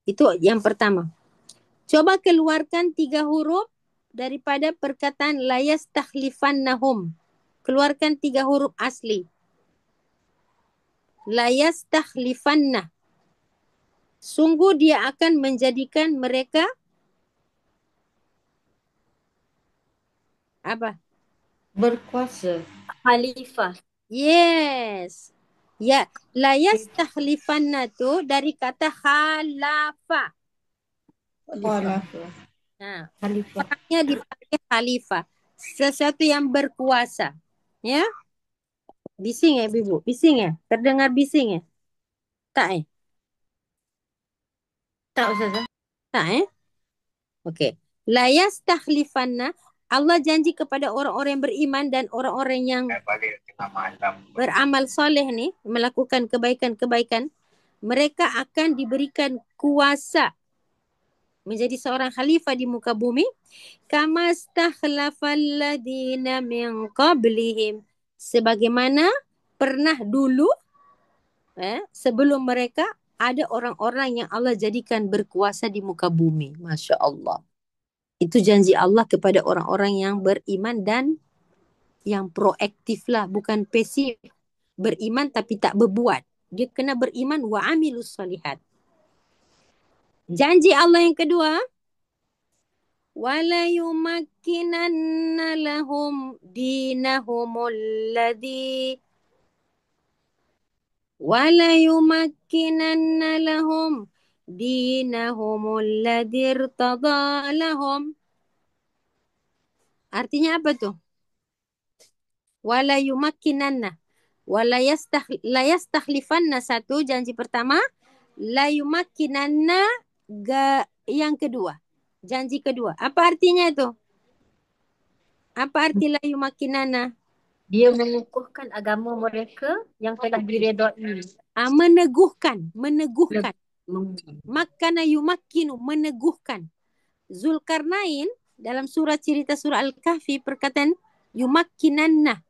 Itu yang pertama. Coba keluarkan 3 huruf daripada perkataan la yastakhlifannahum. Keluarkan 3 huruf asli. La yastakhlifanna. Sungguh dia akan menjadikan mereka apa? Berkuasa. Khalifah. Yes. Ya, la yastakhlifanna tu dari kata khalafa. Khalifah. Nah, Khalifah. orangnya dipakai khalifah. Sesuatu yang berkuasa. Ya. Bising ya, Ibu? Bising ya? Terdengar bising ya? Tak Tak, Ustazah. Tak Okey. La yastakhlifanna, Allah janji kepada orang-orang yang beriman dan orang-orang yang beramal soleh ni, melakukan kebaikan-kebaikan, mereka akan diberikan kuasa menjadi seorang khalifah di muka bumi. Kama stakhlafal ladina min qablihim, sebagaimana pernah dulu sebelum mereka ada orang-orang yang Allah jadikan berkuasa di muka bumi. Masya Allah. Itu janji Allah kepada orang-orang yang beriman dan yang proaktif lah, bukan pasif. Beriman tapi tak berbuat. Dia kena beriman wa amilus solihat. Janji Allah yang kedua, wala yumakkinanna lahum dinahumul ladzi wala yumakkinanna lahum dinahumul ladzi irtada lahum. Artinya apa tu? Wala yumakkinanna. La yastakhlifanna, satu janji pertama. La yumakkinanna yang kedua. Janji kedua. Apa artinya itu? Apa arti la yumakkinanna? Dia mengukuhkan agama mereka yang telah diredai. Meneguhkan. Makkana yumakkinu, meneguhkan. Zulkarnain dalam cerita surah Al-Kahfi perkataan yumakkinanna.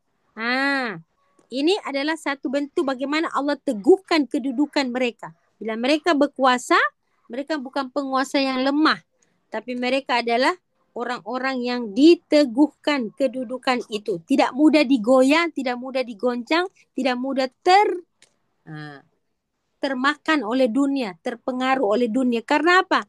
Ini adalah satu bentuk bagaimana Allah teguhkan kedudukan mereka. Bila mereka berkuasa, mereka bukan penguasa yang lemah, tapi mereka adalah orang-orang yang diteguhkan kedudukan itu. Tidak mudah digoyang, tidak mudah digoncang, tidak mudah termakan oleh dunia, terpengaruh oleh dunia. Karena apa?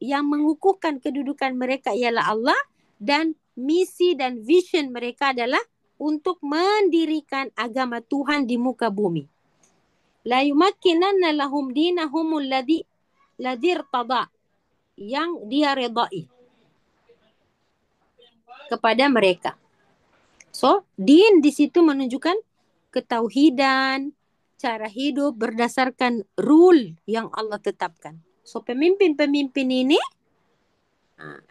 Yang mengukuhkan kedudukan mereka ialah Allah, dan misi dan vision mereka adalah untuk mendirikan agama Tuhan di muka bumi. La yumakkinanna lahum dinahumul ladzi irtada, yang dia redai kepada mereka. So, din di situ menunjukkan ketauhidan, cara hidup berdasarkan rule yang Allah tetapkan. So, pemimpin-pemimpin ini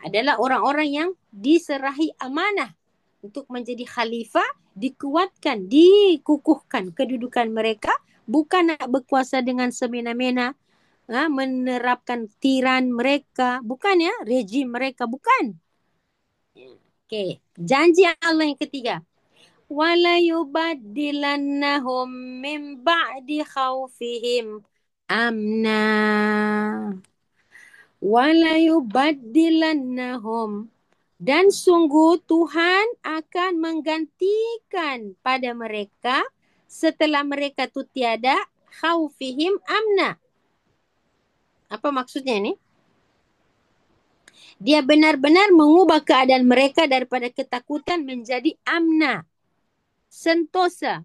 adalah orang-orang yang diserahi amanah untuk menjadi khalifah, dikuatkan, dikukuhkan kedudukan mereka, bukan nak berkuasa dengan semena-mena, menerapkan tiran mereka, bukan ya, rejim mereka, bukan. Okey, janji Allah yang ketiga. Wala yubaddilannahum min ba'di khawfihim amna. Wala yubaddilannahum, dan sungguh Tuhan akan menggantikan pada mereka setelah mereka tu tiada, khawfihim amna. Apa maksudnya ni? Dia benar-benar mengubah keadaan mereka daripada ketakutan menjadi amna, sentosa.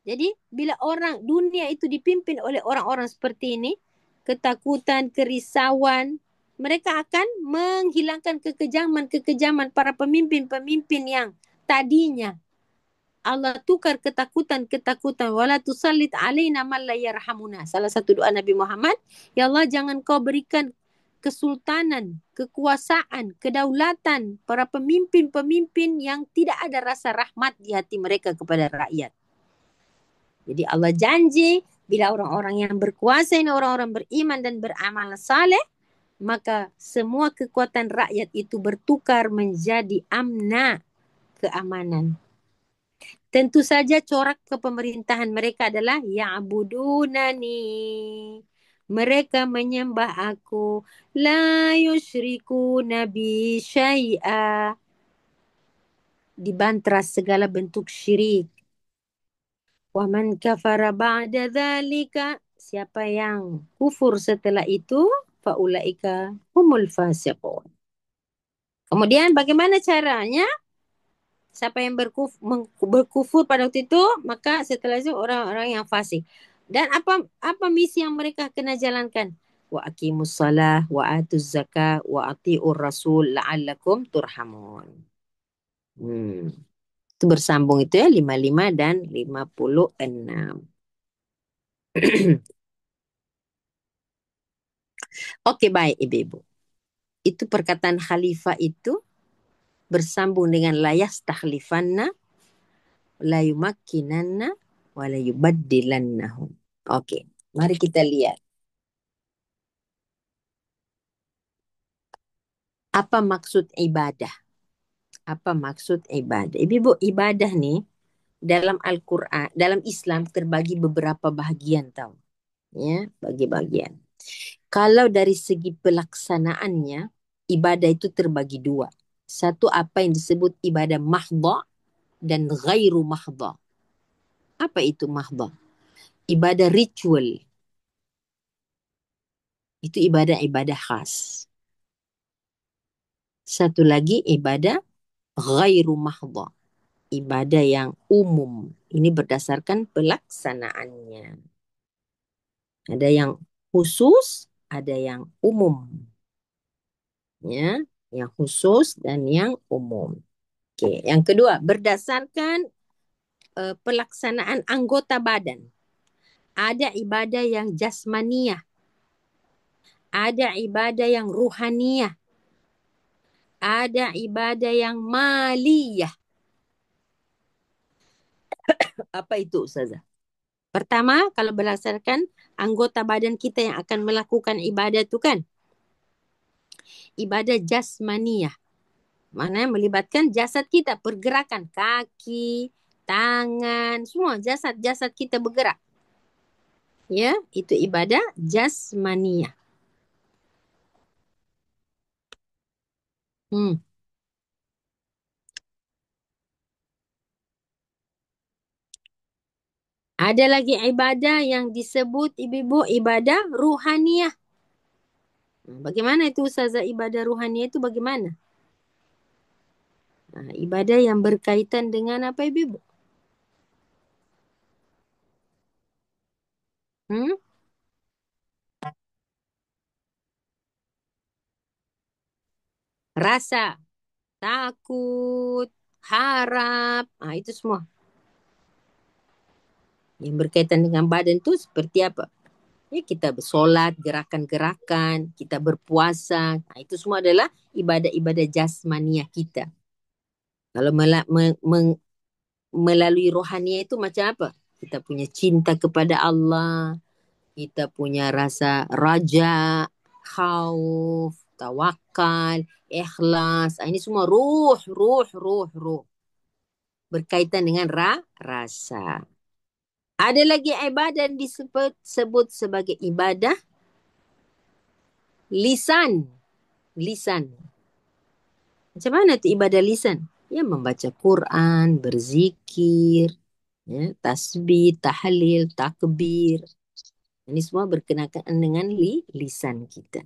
Jadi bila dunia itu dipimpin oleh orang-orang seperti ini, ketakutan, kerisauan, mereka akan menghilangkan kekejaman para pemimpin-pemimpin yang tadinya Allah tukar ketakutan. Wala tusallit alaina man la yarhamuna. Salah satu doa Nabi Muhammad, ya Allah jangan kau berikan kesultanan, kekuasaan, kedaulatan para pemimpin-pemimpin yang tidak ada rasa rahmat di hati mereka kepada rakyat. Jadi Allah janji bila orang-orang yang berkuasa ini orang-orang beriman dan beramal saleh, maka semua kekuatan rakyat itu bertukar menjadi amna, keamanan. Tentu saja corak kepemerintahan mereka adalah ya'budunani. Mereka menyembah aku. La yusyriku nabi syai'a. Dibantras segala bentuk syirik. Wa man kafara ba'da dzalika. Siapa yang kufur setelah itu, faulaika humul fasiqun. Kemudian bagaimana caranya? Siapa yang berkufur pada waktu itu, maka setelah itu orang-orang yang fasik. Dan apa misi yang mereka kena jalankan? Wa aqimus salah wa atuz zakah wa atiur rasul la'allakum turhamun. Itu bersambung itu ya 55 dan 56. Oke, baik ibu-ibu. Itu perkataan khalifah itu bersambung dengan la yastakhlifanna la yumakkinanna wa la yubaddilannahum. Oke, mari kita lihat. Apa maksud ibadah? Apa maksud ibadah? Ibu-ibu, ibadah nih dalam Al-Quran, dalam Islam terbagi beberapa bahagian tahu. Ya, bagi bagian. Kalau dari segi pelaksanaannya, ibadah itu terbagi dua. Satu apa yang disebut ibadah mahdha dan ghairu mahdha. Apa itu mahdha? Ibadah ritual. Itu ibadah-ibadah khas. Satu lagi ibadah ghairu mahdha. Ibadah yang umum. Ini berdasarkan pelaksanaannya. Ada yang khusus, ada yang umum. Ya, yang khusus dan yang umum. Oke, yang kedua, berdasarkan pelaksanaan anggota badan. Ada ibadah yang jasmaniyah. Ada ibadah yang ruhaniyah. Ada ibadah yang maliyah. Apa itu Ustazah? Pertama, kalau berdasarkan anggota badan kita yang akan melakukan ibadah itu kan, ibadah jasmaniyah. Mana melibatkan jasad kita, pergerakan kaki, tangan, semua jasad kita bergerak. Ya, itu ibadah jasmaniyah. Ada lagi ibadah yang disebut ibu-ibu ibadah ruhaniyah. Bagaimana itu Ustazah ibadah ruhaniyah itu bagaimana? Ibadah yang berkaitan dengan apa ibu-ibu? Rasa, takut, harap, itu semua. Yang berkaitan dengan badan itu seperti apa? Ya, kita bersolat, gerakan-gerakan, kita berpuasa. Itu semua adalah ibadah-ibadah jasmaniah kita. Kalau melalui rohaniah itu macam apa? Kita punya cinta kepada Allah, kita punya rasa raja, khauf, tawakal, ikhlas. Ini semua ruh. Berkaitan dengan rasa. Ada lagi ibadah yang disebut sebagai ibadah lisan. Macam mana tu ibadah lisan? Ya, membaca Quran, berzikir, ya, tasbih, tahlil, takbir. Ini semua berkenaan dengan lisan kita.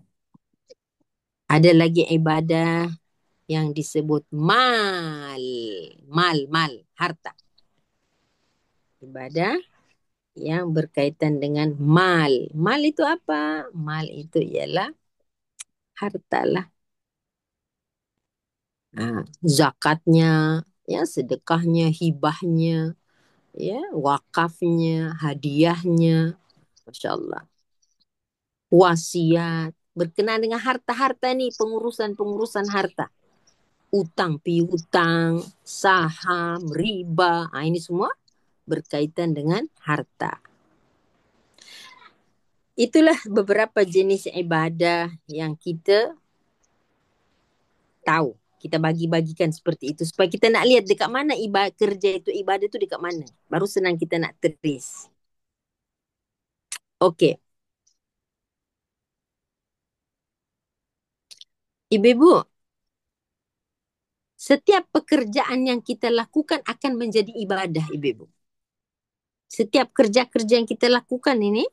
Ada lagi ibadah yang disebut mal, harta. Ibadah yang berkaitan dengan mal. Mal itu apa? Mal itu ialah harta lah. Zakatnya, Ya, sedekahnya, hibahnya, ya, wakafnya, hadiahnya, Masya Allah. Wasiat, berkenaan dengan harta-harta nih, pengurusan-pengurusan harta. Utang piutang, saham, riba, ini semua berkaitan dengan harta. Itulah beberapa jenis ibadah yang kita tahu. Kita bagi-bagikan seperti itu supaya kita nak lihat dekat mana kerja itu, ibadah itu dekat mana. Baru senang kita nak trace. Okey. Ibu-ibu, setiap pekerjaan yang kita lakukan akan menjadi ibadah, ibu-ibu. Setiap kerja-kerja yang kita lakukan ini,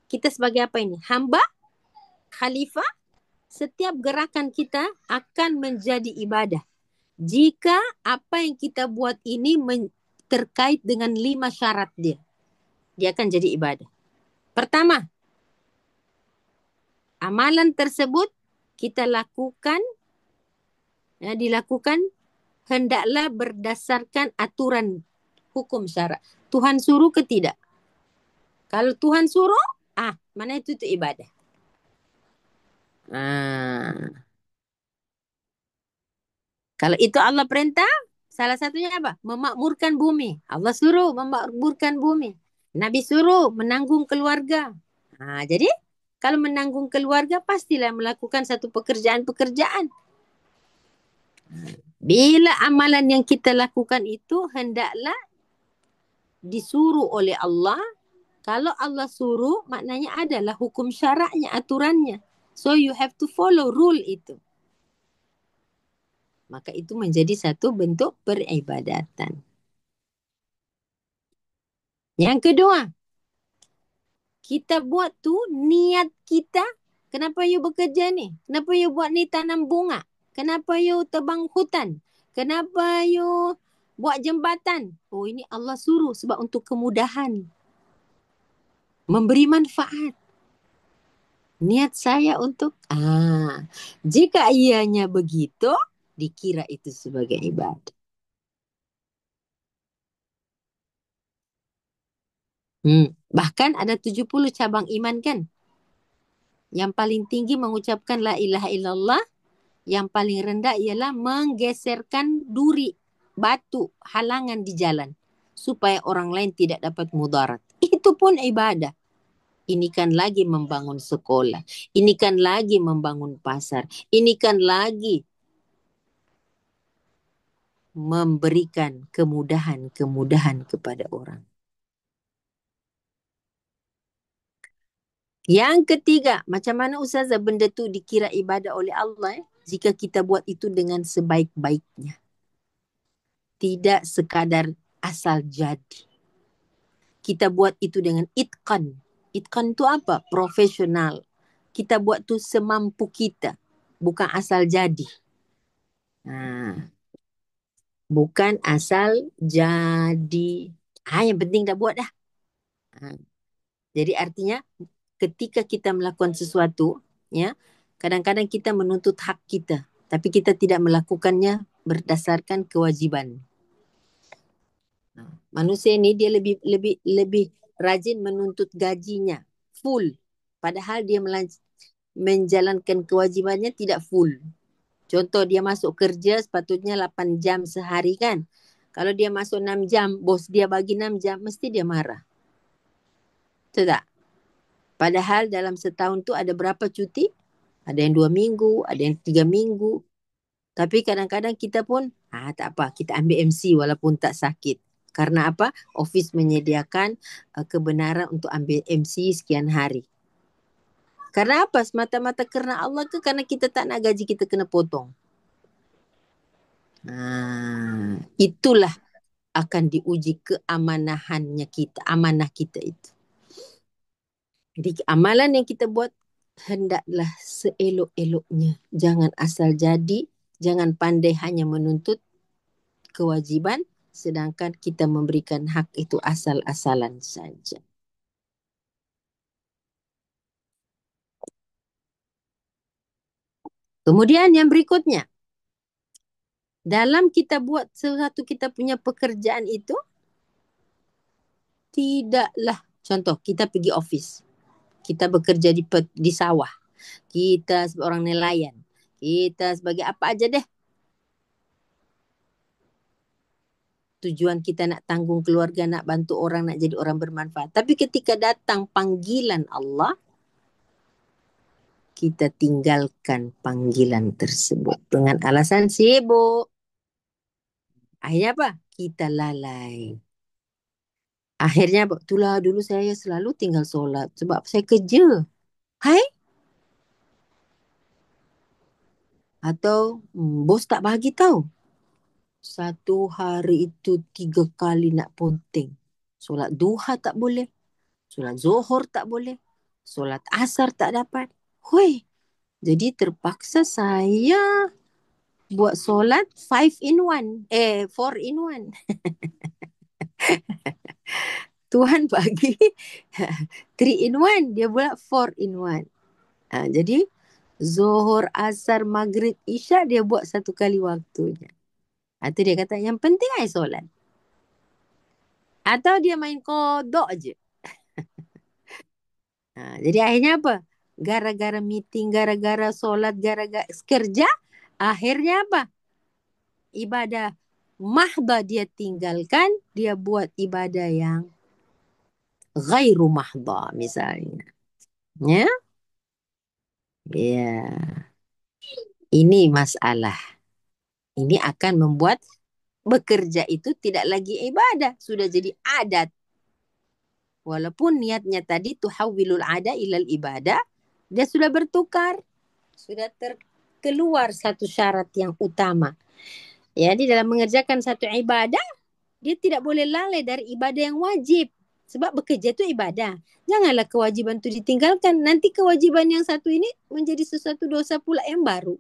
kita sebagai apa ini? Hamba, khalifah, setiap gerakan kita akan menjadi ibadah. Jika apa yang kita buat ini terkait dengan 5 syarat dia akan jadi ibadah. Pertama, amalan tersebut kita lakukan, dilakukan hendaklah berdasarkan aturan hukum syarak. Tuhan suruh ke tidak? Kalau Tuhan suruh, mana itu ibadah. Kalau itu Allah perintah, salah satunya apa? Memakmurkan bumi. Allah suruh memakmurkan bumi. Nabi suruh menanggung keluarga. Jadi kalau menanggung keluarga pastilah melakukan satu pekerjaan-pekerjaan. Bila amalan yang kita lakukan itu hendaklah disuruh oleh Allah. Kalau Allah suruh, maknanya adalah hukum syaraknya, aturannya. So you have to follow rule itu. Maka itu menjadi satu bentuk peribadatan. Yang kedua, kita buat tu niat kita. Kenapa you bekerja ni? Kenapa you buat ni tanam bunga? Kenapa you tebang hutan? Kenapa you buat jembatan? Oh, ini Allah suruh sebab untuk kemudahan. Memberi manfaat. Niat saya untuk, jika ianya begitu, dikira itu sebagai ibadah. Bahkan ada 70 cabang iman kan? Yang paling tinggi mengucapkan la ilaha illallah. Yang paling rendah ialah menggeserkan duri, batu, halangan di jalan. Supaya orang lain tidak dapat mudarat. Itu pun ibadah. Ini kan lagi membangun sekolah. Ini kan lagi membangun pasar. Ini kan lagi memberikan kemudahan-kemudahan kepada orang. Yang ketiga, macam mana Ustazah benda tu dikira ibadah oleh Allah? Jika kita buat itu dengan sebaik-baiknya. Tidak sekadar asal jadi. Kita buat itu dengan itqan. Itqan itu apa? Profesional. Kita buat tu semampu kita. Bukan asal jadi. Bukan asal jadi. Yang penting dah buat dah. Jadi artinya ketika kita melakukan sesuatu, ya, kadang-kadang kita menuntut hak kita, tapi kita tidak melakukannya berdasarkan kewajiban. Manusia ini dia lebih rajin menuntut gajinya full, padahal dia menjalankan kewajibannya tidak full. Contoh dia masuk kerja sepatutnya 8 jam sehari kan. Kalau dia masuk 6 jam, bos dia bagi 6 jam, mesti dia marah. Betul tak? Padahal dalam setahun tu ada berapa cuti? Ada yang 2 minggu, ada yang 3 minggu. Tapi kadang-kadang kita pun, tak apa, kita ambil MC walaupun tak sakit. Karena apa? Office menyediakan kebenaran untuk ambil MC sekian hari. Karena apa? Semata-mata kerana Allah ke kerana kita tak nak gaji kita kena potong? Itulah akan diuji keamanahannya kita, amanah kita itu. Jadi amalan yang kita buat hendaklah seelok-eloknya. Jangan asal jadi, jangan pandai hanya menuntut kewajiban, sedangkan kita memberikan hak itu asal-asalan saja. Kemudian yang berikutnya, Dalam kita buat sesuatu kita punya pekerjaan itu, tidaklah, contoh kita pergi office, kita bekerja di sawah, kita sebagai orang nelayan, kita sebagai apa aja deh, tujuan kita nak tanggung keluarga, nak bantu orang, nak jadi orang bermanfaat. Tapi ketika datang panggilan Allah, kita tinggalkan panggilan tersebut dengan alasan sibuk. Akhirnya apa? Kita lalai. Akhirnya apa? Itulah dulu saya selalu tinggal solat sebab saya kerja. Hai? Atau bos tak bagi tahu. Satu hari itu 3 kali nak ponteng. Solat duha tak boleh. Solat zuhur tak boleh. Solat asar tak dapat. Hui. Jadi terpaksa saya buat solat 5 in 1. 4 in 1. Tuhan bagi 3 in 1. Dia buat 4 in 1. Jadi Zuhur, Asar, Maghrib, Isya dia buat satu kali waktunya. Atau dia kata yang penting I solat. Atau dia main kodok je. Jadi akhirnya apa? Gara-gara meeting, gara-gara solat, gara-gara kerja, akhirnya apa? Ibadah mahdah dia tinggalkan, dia buat ibadah yang ghairu mahdah misalnya. Ya? Ya. Ini masalah. Ini akan membuat bekerja itu tidak lagi ibadah, sudah jadi adat. Walaupun niatnya tadi tuhawwilul ada ilal ibadah, dia sudah bertukar, sudah keluar satu syarat yang utama. Jadi dalam mengerjakan satu ibadah, dia tidak boleh lalai dari ibadah yang wajib. Sebab bekerja itu ibadah. Janganlah kewajiban itu ditinggalkan. Nanti kewajiban yang satu ini menjadi sesuatu dosa pula yang baru.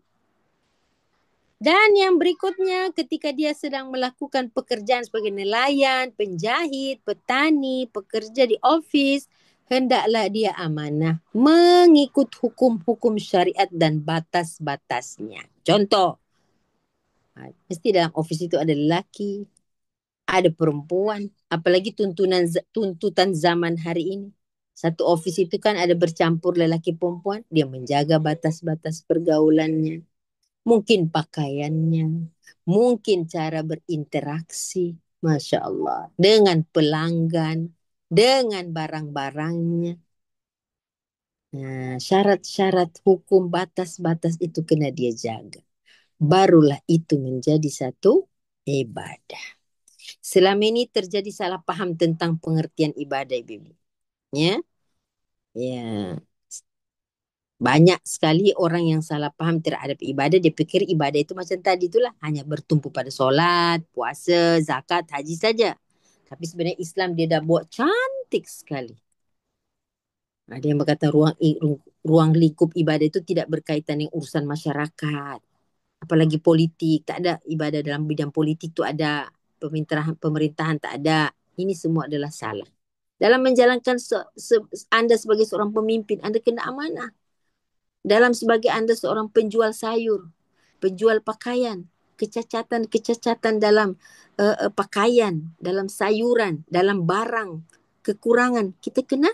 Dan yang berikutnya ketika dia sedang melakukan pekerjaan sebagai nelayan, penjahit, petani, pekerja di office, hendaklah dia amanah mengikut hukum-hukum syariat dan batas-batasnya. Contoh, mesti dalam office itu ada lelaki, ada perempuan, apalagi tuntutan zaman hari ini. Satu office itu kan ada bercampur lelaki perempuan, dia menjaga batas-batas pergaulannya. Mungkin pakaiannya, mungkin cara berinteraksi, Masya Allah, dengan pelanggan, dengan barang-barangnya. Nah, syarat-syarat hukum batas-batas itu kena dia jaga. Barulah itu menjadi satu ibadah. Selama ini terjadi salah paham tentang pengertian ibadah, Ibu. Ya, ya. Banyak sekali orang yang salah paham terhadap ibadah. Dia fikir ibadah itu macam tadi itulah. Hanya bertumpu pada solat, puasa, zakat, haji saja. Tapi sebenarnya Islam dia dah buat cantik sekali. Ada yang berkata ruang lingkup ibadah itu tidak berkaitan dengan urusan masyarakat. Apalagi politik. Tak ada ibadah dalam bidang politik tu ada. Pemerintahan tak ada. Ini semua adalah salah. Dalam menjalankan anda sebagai seorang pemimpin, anda kena amanah. Dalam sebagai anda seorang penjual sayur, penjual pakaian, kecacatan dalam pakaian, dalam sayuran, dalam barang, kekurangan, kita kena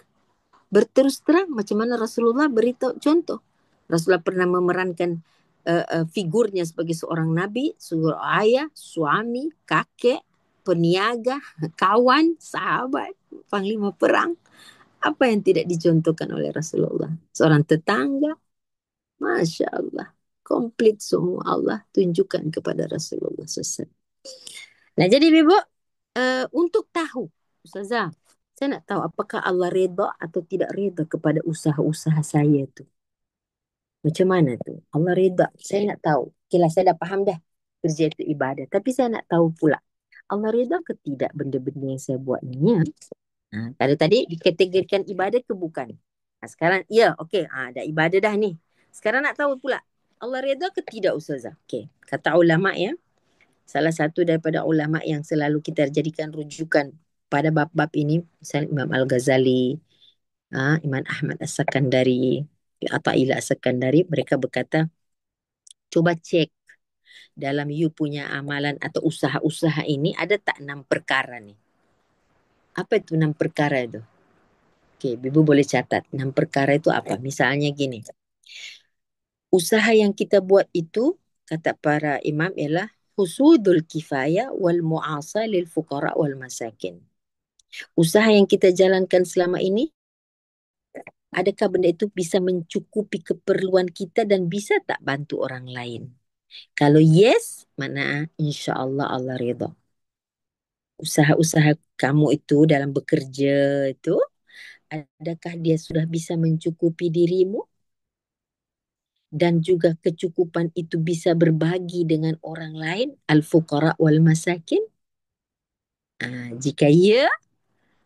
berterus terang macam mana Rasulullah beritahu contoh. Rasulullah pernah memerankan figurnya sebagai seorang nabi, seorang ayah, suami, kakek, peniaga, kawan, sahabat, panglima perang. Apa yang tidak dicontohkan oleh Rasulullah? Seorang tetangga, Masya Allah. Komplit semua Allah tunjukkan kepada Rasulullah SAW. Nah jadi Ibu, untuk tahu, Ustazah, saya nak tahu apakah Allah reda atau tidak reda kepada usaha-usaha saya tu. Macam mana tu? Allah reda. Saya nak tahu. Okay lah, saya dah faham dah. Kerja itu ibadah. Tapi saya nak tahu pula. Allah reda ke tidak benda-benda yang saya buat ni? Ya? Kalau tadi dikategorikan ibadah ke bukan? Sekarang, ya, okey. Dah ibadah dah ni. Sekarang nak tahu pula. Allah reda ke tidak Ustazah? Okey. Kata ulama ya. Salah satu daripada ulama yang selalu kita jadikan rujukan pada bab-bab ini. Misalnya Imam Al-Ghazali, Imam Ahmad As-Sakandari, Ata'illah As-Sakandari. Mereka berkata, coba cek dalam you punya amalan atau usaha-usaha ini ada tak 6 perkara nih? Apa itu 6 perkara itu? Oke, Bibu boleh catat. 6 perkara itu apa? Misalnya gini. Usaha yang kita buat itu, kata para imam, ialah husudul kifayah wal mu'asa lil fuqara wal masakin. Usaha yang kita jalankan selama ini, adakah benda itu bisa mencukupi keperluan kita dan bisa tak bantu orang lain? Kalau yes, mana insya Allah Allah ridha. Usaha-usaha kamu itu dalam bekerja itu, adakah dia sudah bisa mencukupi dirimu? Dan juga kecukupan itu bisa berbagi dengan orang lain, al-fuqara wal masakin? Jika ya,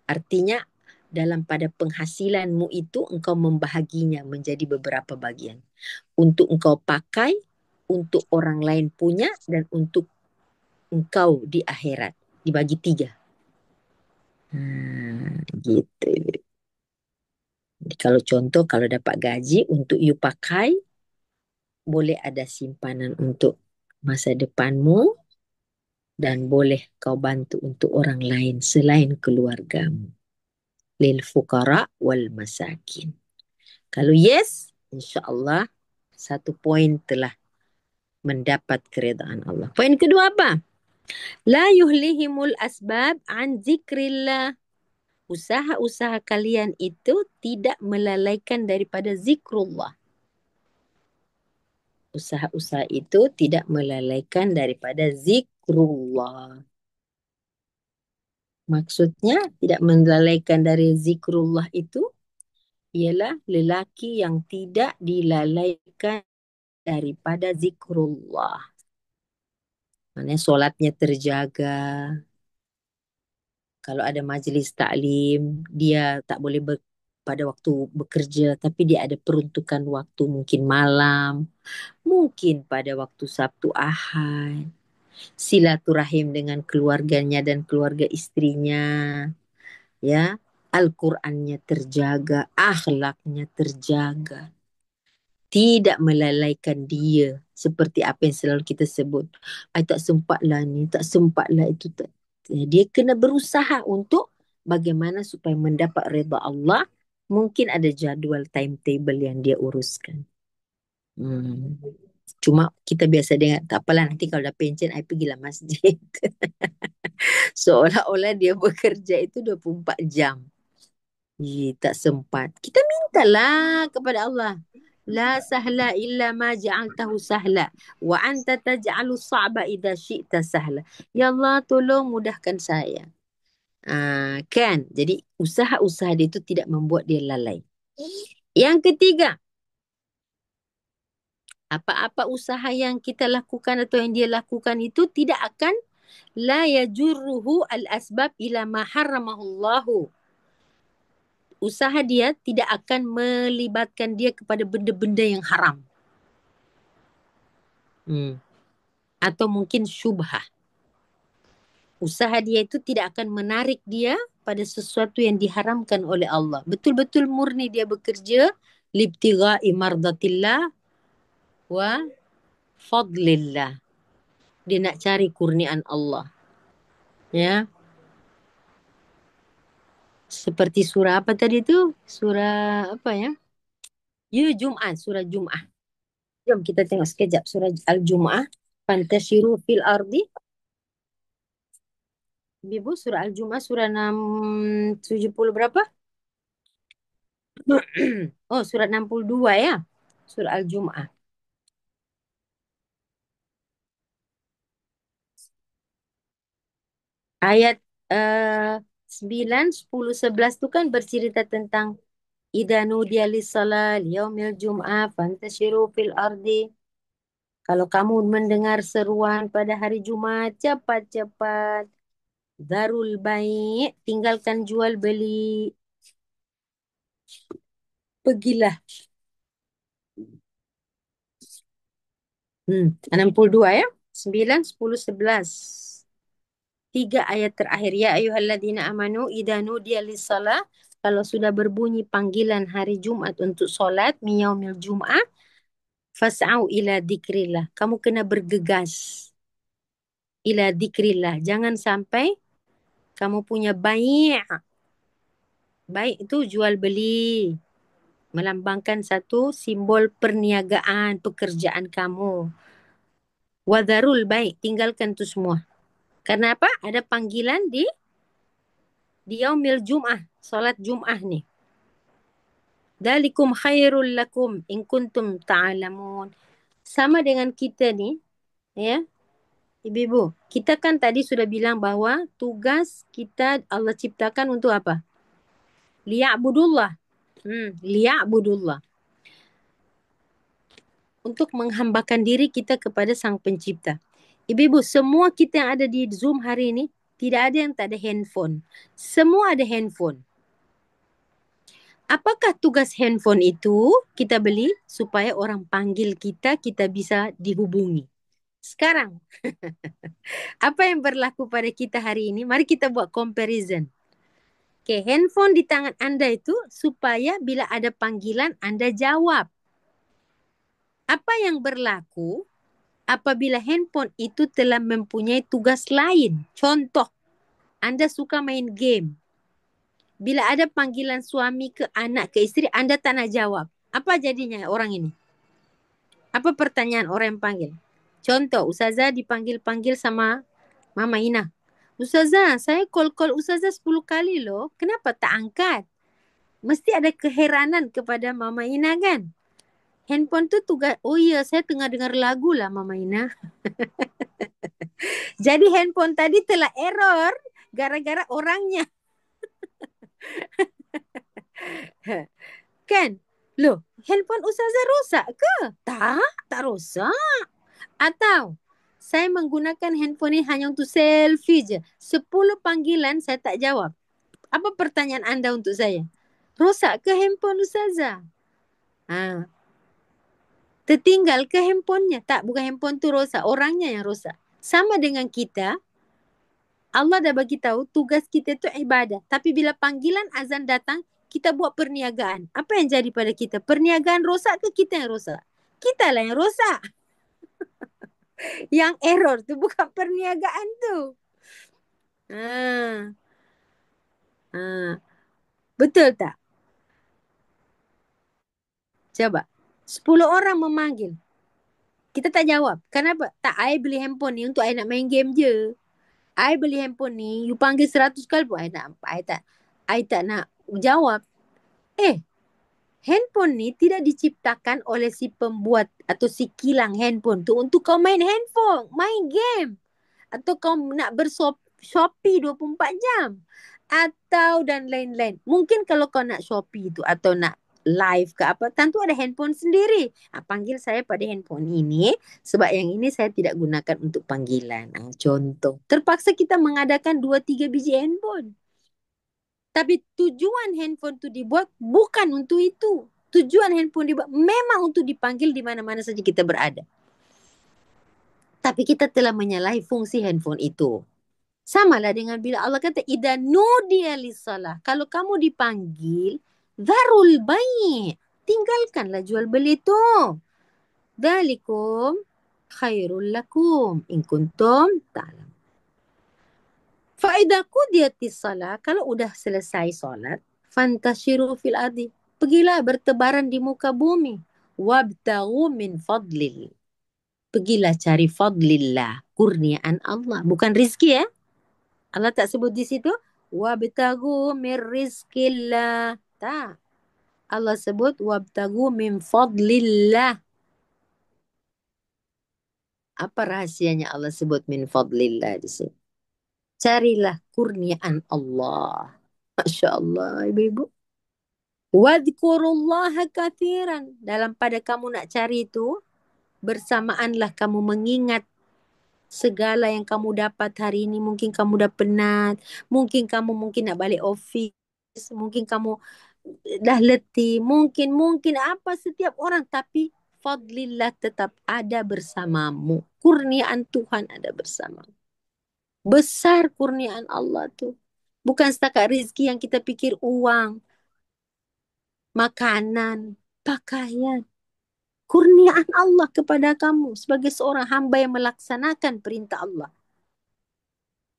artinya dalam pada penghasilanmu itu engkau membahaginya menjadi beberapa bagian. Untuk engkau pakai, untuk orang lain punya, dan untuk engkau di akhirat. Dibagi 3. Gitu. Jadi kalau contoh, kalau dapat gaji untuk you pakai, boleh ada simpanan untuk masa depanmu, dan boleh kau bantu untuk orang lain selain keluargamu. Lil fuqara wal masakin. Kalau yes, insya-Allah 1 poin telah mendapat keridaan Allah. Poin kedua apa? La yuhlihimul asbab an zikrillah. Usaha-usaha kalian itu tidak melalaikan daripada zikrullah. Usaha-usaha itu tidak melalaikan daripada zikrullah. Maksudnya tidak melalaikan dari zikrullah itu ialah lelaki yang tidak dilalaikan daripada zikrullah. Maksudnya solatnya terjaga. Kalau ada majlis taklim, dia tak boleh pada waktu bekerja, tapi dia ada peruntukan waktu, mungkin malam, mungkin pada waktu Sabtu Ahad. Silaturahim dengan keluarganya dan keluarga istrinya. Ya, Al-Qur'annya terjaga, akhlaknya terjaga. Tidak melalaikan dia seperti apa yang selalu kita sebut. I tak sempatlah ni, tak sempatlah itu. Tak. Dia kena berusaha untuk bagaimana supaya mendapat redha Allah. Mungkin ada jadual timetable yang dia uruskan. Cuma kita biasa dengar, tak apalah nanti kalau dah pencen, I pergilah masjid. Seolah-olah dia bekerja itu 24 jam. Tak sempat. Kita mintalah kepada Allah. La sahla illa ma ja'altahu sahla wa anta taj'alu sa'ba idza syi'ta sahla. Ya Allah, tolong mudahkan saya. Kan? Jadi usaha-usaha dia itu tidak membuat dia lalai. Yang ketiga, apa-apa usaha yang kita lakukan atau yang dia lakukan itu tidak akan la yajurruhu al-asbab ila ma harramahullahu. Usaha dia tidak akan melibatkan dia kepada benda-benda yang haram. Atau mungkin syubhah. Usaha dia itu tidak akan menarik dia pada sesuatu yang diharamkan oleh Allah. Betul-betul murni dia bekerja libtigha'i mardatillah wa fadlillah. Dia nak cari kurniaan Allah. Ya. Seperti surah apa tadi tu? Surah apa ya? Jum'ah, surah Jum'ah. Jom kita tengok sekejap surah Al-Jum'ah. Fantashiru fil ardi. Bibu, surah Al-Jum'ah surah 670 berapa? Oh, surah 62 ya. Surah Al-Jum'ah. Ayat 9, 10, 11 tu kan bercerita tentang idza nudiya lis-salah yaumil jum'ah fantashiru fil ardi. Kalau kamu mendengar seruan pada hari Jumat, cepat-cepat darul bai', tinggalkan jual beli. Pergilah. 62 ya. 9, 10, 11. 3 ayat terakhir. Ya ayyuhalladzina amanu idza nudiya lis-salah. Kalau sudah berbunyi panggilan hari Jumat untuk solat, miyaumil Jum'ah, Fas'au ila dzikrillah. Kamu kena bergegas ila dzikrillah. Jangan sampai kamu punya bai'. Bai' itu jual beli. Melambangkan satu simbol perniagaan, pekerjaan kamu. Wadharul bai'. Tinggalkan tu semua. Karena apa? Ada panggilan di yaumil Jum'ah. Solat Jum'ah ni. Dalikum khairul lakum in kuntum ta'alamun. Sama dengan kita ni, ya, ibu-ibu. Kita kan tadi sudah bilang bahwa tugas kita Allah ciptakan untuk apa? Liya'budullah. Liya'budullah. Untuk menghambakan diri kita kepada Sang Pencipta. Ibu-ibu, semua kita yang ada di Zoom hari ini, tidak ada yang tak ada handphone. Semua ada handphone. Apakah tugas handphone itu? Kita beli supaya orang panggil kita, kita bisa dihubungi. Sekarang, apa yang berlaku pada kita hari ini? Mari kita buat comparison. Okay, handphone di tangan anda itu supaya bila ada panggilan, anda jawab. Apa yang berlaku apabila handphone itu telah mempunyai tugas lain? Contoh, anda suka main game. Bila ada panggilan suami ke anak ke isteri, anda tak nak jawab. Apa jadinya orang ini? Apa pertanyaan orang yang panggil? Contoh, Ustazah dipanggil-panggil sama Mama Ina. Ustazah, saya call Ustazah 10 kali loh. Kenapa tak angkat? Mesti ada keheranan kepada Mama Ina kan? Handphone tu tugas, oh iya saya tengah dengar lagu lah Mama Ina. Jadi handphone tadi telah error gara-gara orangnya. Kan? Loh, handphone Ustazah rosak ke? Tak rosak. Atau saya menggunakan handphone ini hanya untuk selfie je. 10 panggilan saya tak jawab. Apa pertanyaan anda untuk saya? Rosak ke handphone Ustazah? Tertinggal ke handphonenya? Tak, bukan handphone tu rosak. Orangnya yang rosak. Sama dengan kita, Allah dah bagi tahu tugas kita tu ibadah. Tapi bila panggilan azan datang, kita buat perniagaan. Apa yang jadi pada kita? Perniagaan rosak ke kita yang rosak? Kita lah yang rosak. Yang error tu bukan perniagaan tu. Ha. Betul tak? Coba. 10 orang memanggil. Kita tak jawab. Kenapa? Tak, I beli handphone ni untuk I nak main game je. I beli handphone ni, you panggil 100 kali pun I tak nak jawab. Handphone ni tidak diciptakan oleh si pembuat atau si kilang handphone tu untuk kau main handphone, main game. Atau kau nak Shopee 24 jam. Atau dan lain-lain. Mungkin kalau kau nak Shopee tu atau nak live ke apa, tentu ada handphone sendiri. Panggil saya pada handphone ini sebab yang ini saya tidak gunakan untuk panggilan. Contoh. Terpaksa kita mengadakan 2-3 biji handphone. Tapi tujuan handphone tu dibuat bukan untuk itu. Tujuan handphone dibuat memang untuk dipanggil di mana-mana saja kita berada. Tapi kita telah menyalahi fungsi handphone itu. Samalah dengan bila Allah kata idza nudiya lis-shalah. Kalau kamu dipanggil, dharul bai'. Tinggalkanlah jual beli tu. Dzalikum khairul lakum in kuntum ta'lam. Fa idza qudiyatis shalah, kalau udah selesai solat, fantashiru fil ardi. Pergilah bertebaran di muka bumi. Wabtaghu min fadlillah. Pergilah cari fadlillah, kurniaan Allah, bukan rizki ya. Allah tak sebut di situ wabtaghu min rizqillah. Tak. Allah sebut wabtaghu min fadlillah. Apa rahasianya Allah sebut min fadlillah di sini? Carilah kurniaan Allah. Masya Allah, ibu-ibu. Wadhkurullaha kathiran. Dalam pada kamu nak cari itu, bersamaanlah kamu mengingat segala yang kamu dapat hari ini. Mungkin kamu dah penat. Mungkin kamu nak balik office. Mungkin kamu dah letih. Mungkin apa setiap orang. Tapi fadlillah tetap ada bersamamu. Kurniaan Tuhan ada bersamamu. Besar kurniaan Allah tu. Bukan setakat rezeki yang kita pikir uang, makanan, pakaian. kurniaan Allah kepada kamu sebagai seorang hamba yang melaksanakan perintah Allah.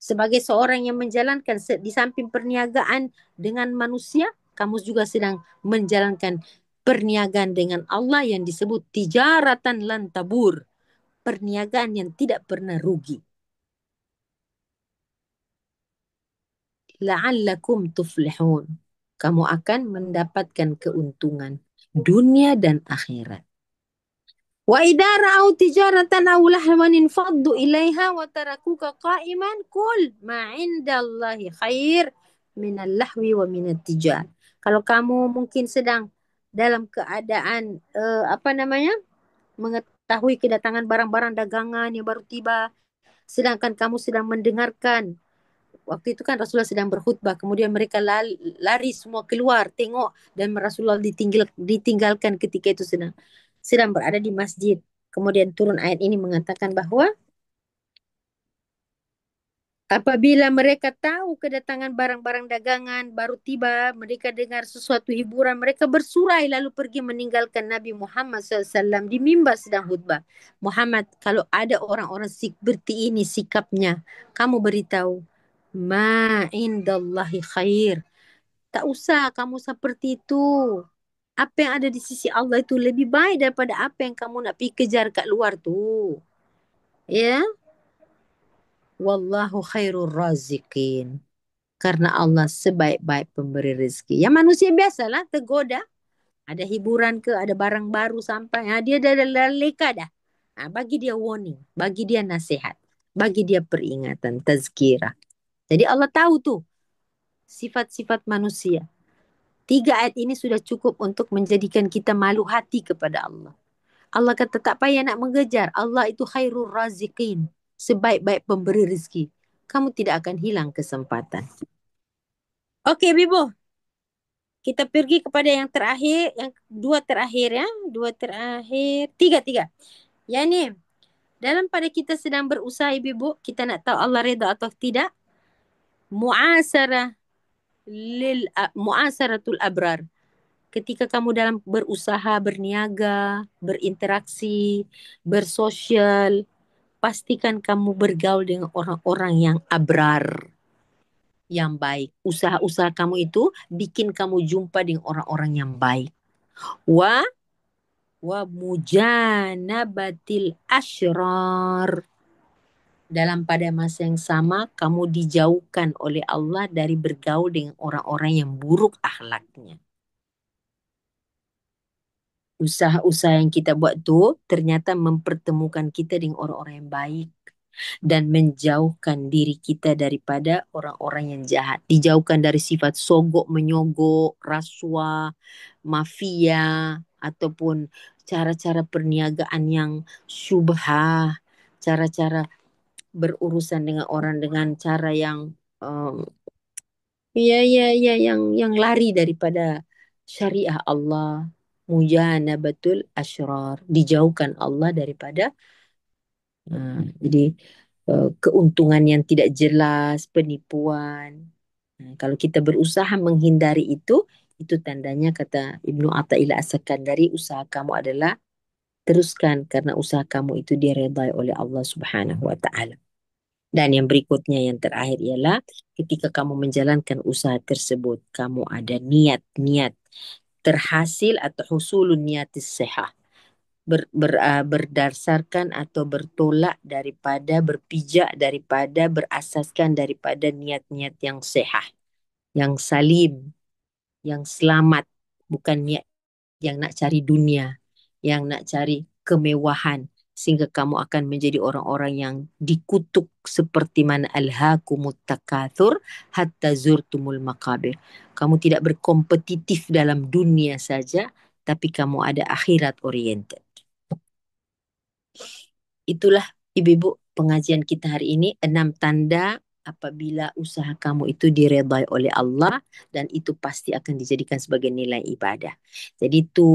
Sebagai seorang yang menjalankan di samping perniagaan dengan manusia, kamu juga sedang menjalankan perniagaan dengan Allah yang disebut tijaratan lan tabur. Perniagaan yang tidak pernah rugi. La'allakum tuflihun. Kamu akan mendapatkan keuntungan dunia dan akhirat. Wa idza ra'au tijaratan aw lahwan infaddu ilaiha wa tarakuka qa'iman qul ma 'indallahi khair minal lahwi wa minat tijar. Kalau kamu mungkin sedang dalam keadaan mengetahui kedatangan barang-barang dagangan yang baru tiba, sedangkan kamu sedang mendengarkan. Waktu itu kan Rasulullah sedang berkhutbah, kemudian mereka lari semua keluar tengok, dan Rasulullah ditinggalkan ketika itu sedang berada di masjid. Kemudian turun ayat ini mengatakan bahwa apabila mereka tahu kedatangan barang-barang dagangan baru tiba, mereka dengar sesuatu hiburan, mereka bersurai lalu pergi meninggalkan Nabi Muhammad SAW di mimbar sedang khutbah. Muhammad, kalau ada orang-orang seperti ini sikapnya, kamu beritahu, ma indallahi khair. Tak usah kamu seperti itu. Apa yang ada di sisi Allah itu lebih baik daripada apa yang kamu nak pergi kejar kat luar tu. Ya. Wallahu khairur raziqin. Karena Allah sebaik-baik pemberi rezeki. Yang manusia biasalah tergoda. Ada hiburan ke, ada barang baru sampai. Dia dah leka dah. Bagi dia warning. Bagi dia nasihat. Bagi dia peringatan, tazkirah. Jadi Allah tahu tu sifat-sifat manusia. 3 ayat ini sudah cukup untuk menjadikan kita malu hati kepada Allah. Allah kata tak payah nak mengejar. Allah itu khairul raziqin. Sebaik-baik pemberi rezeki. Kamu tidak akan hilang kesempatan. Okey, Bibo. Kita pergi kepada yang terakhir. Yang 2 terakhir ya. 2 terakhir. 3. Yang ni. Dalam pada kita sedang berusaha, Bibo. Kita nak tahu Allah redha atau tidak. Mu'asaratul abrar. Ketika kamu dalam berusaha, berniaga, berinteraksi, bersosial, pastikan kamu bergaul dengan orang-orang yang abrar, yang baik. Usaha-usaha kamu itu bikin kamu jumpa dengan orang-orang yang baik. Wa mujanabatil asyrar. Dalam pada masa yang sama, kamu dijauhkan oleh Allah dari bergaul dengan orang-orang yang buruk akhlaknya. Usaha-usaha yang kita buat tu ternyata mempertemukan kita dengan orang-orang yang baik dan menjauhkan diri kita daripada orang-orang yang jahat. Dijauhkan dari sifat sogok menyogok, rasuah, mafia, ataupun cara-cara perniagaan yang syubhah, cara-cara berurusan dengan orang dengan cara yang yang lari daripada syariah Allah. Mujanabatul asyrar, dijauhkan Allah daripada jadi keuntungan yang tidak jelas, penipuan. Kalau kita berusaha menghindari itu tandanya kata Ibnu Athaillah As-Sakandari, usaha kamu adalah teruskan karena usaha kamu itu diredai oleh Allah Subhanahu wa taala. Dan yang berikutnya yang terakhir ialah ketika kamu menjalankan usaha tersebut, kamu ada niat terhasil atau husulun niatis sihah. Berdasarkan atau bertolak daripada, berpijak daripada, berasaskan daripada niat-niat yang sihah, yang salim, yang selamat. Bukan niat yang nak cari dunia, yang nak cari kemewahan, sehingga kamu akan menjadi orang-orang yang dikutuk seperti mana alhaakumut takatsur hatta zurtumul maqabir. Kamu tidak berkompetitif dalam dunia saja, tapi kamu ada akhirat oriented. Itulah ibu-ibu pengajian kita hari ini, 6 tanda apabila usaha kamu itu diredai oleh Allah, dan itu pasti akan dijadikan sebagai nilai ibadah. Jadi itu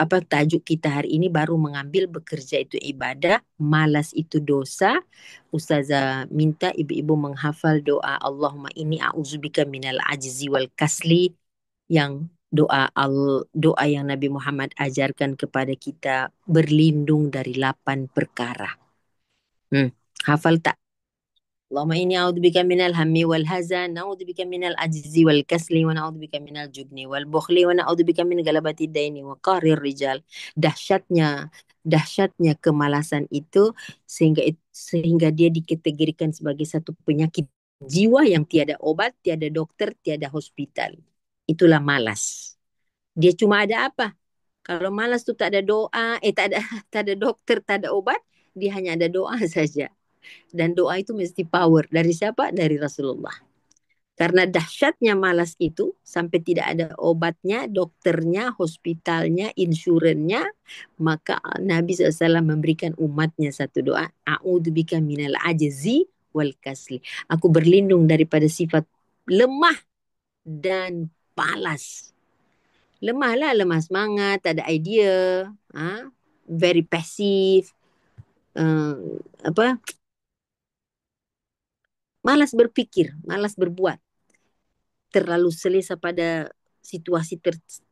tajuk kita hari ini, baru mengambil bekerja itu ibadah, malas itu dosa. Ustazah minta ibu-ibu menghafal doa Allahumma inni a'udzubika minal ajzi wal kasli, yang doa yang Nabi Muhammad ajarkan kepada kita berlindung dari 8 perkara. Hafal tak? Allahumma inni a'udzubika minal hammi wal hazan, na'udzubika minal ajzi wal kasli, wa na'udzubika minal jubni wal bukhli, wa na'udzubika min galabati daini wa qahrir rijal. Dahsyatnya kemalasan itu sehingga dia dikategorikan sebagai satu penyakit jiwa yang tiada obat, tiada dokter, tiada hospital. Itulah malas. Dia cuma ada apa? Kalau malas tu tak ada doa, tak ada dokter, tak ada obat, dia hanya ada doa saja. Dan doa itu mesti power. Dari siapa? Dari Rasulullah. Karena dahsyatnya malas itu, sampai tidak ada obatnya, dokternya, hospitalnya, insurannya, maka Nabi SAW memberikan umatnya satu doa, a'udzubika minal ajzi wal kasli. Aku berlindung daripada sifat lemah dan malas. Lemah semangat, tak ada idea, very passive, malas berpikir, malas berbuat, terlalu selesa pada situasi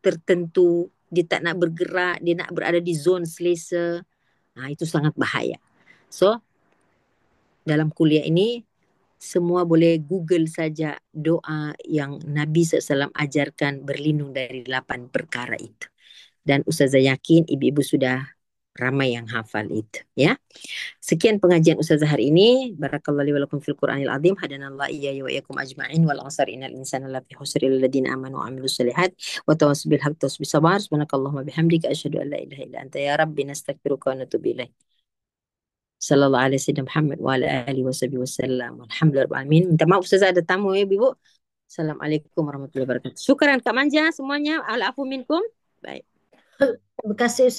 tertentu, dia tak nak bergerak, dia nak berada di zon selesa. Itu sangat bahaya. So, dalam kuliah ini semua boleh Google saja doa yang Nabi SAW ajarkan berlindung dari 8 perkara itu. Dan Ustazah yakin ibu-ibu sudah ramai yang hafal itu, ya. Sekian pengajian Ustazah hari ini. Barakallahu li wa lakum fil Qur'anil azim. Hadanallahu iyya wa iyyakum ajma'in wal 'asr innal insana lafi khusr illal ladzina amanu wa 'amilus solihat wa tawassaw bil haqqi wa bis sabr. Subhanakallahumma bihamdika asyhadu an la ilaha illa anta ya rabbi nastaghfiruka wa natubu ilaik. Sallallahu alaihi wasallam Muhammad wa ala alihi wasallam. Alhamdulillah alamin. Minta maaf Ustazah ada tamu ya Ibu. Assalamualaikum warahmatullahi wabarakatuh. Syukran Kak Manja semuanya. Al afu minkum. Baik. Terima kasih Ustaz.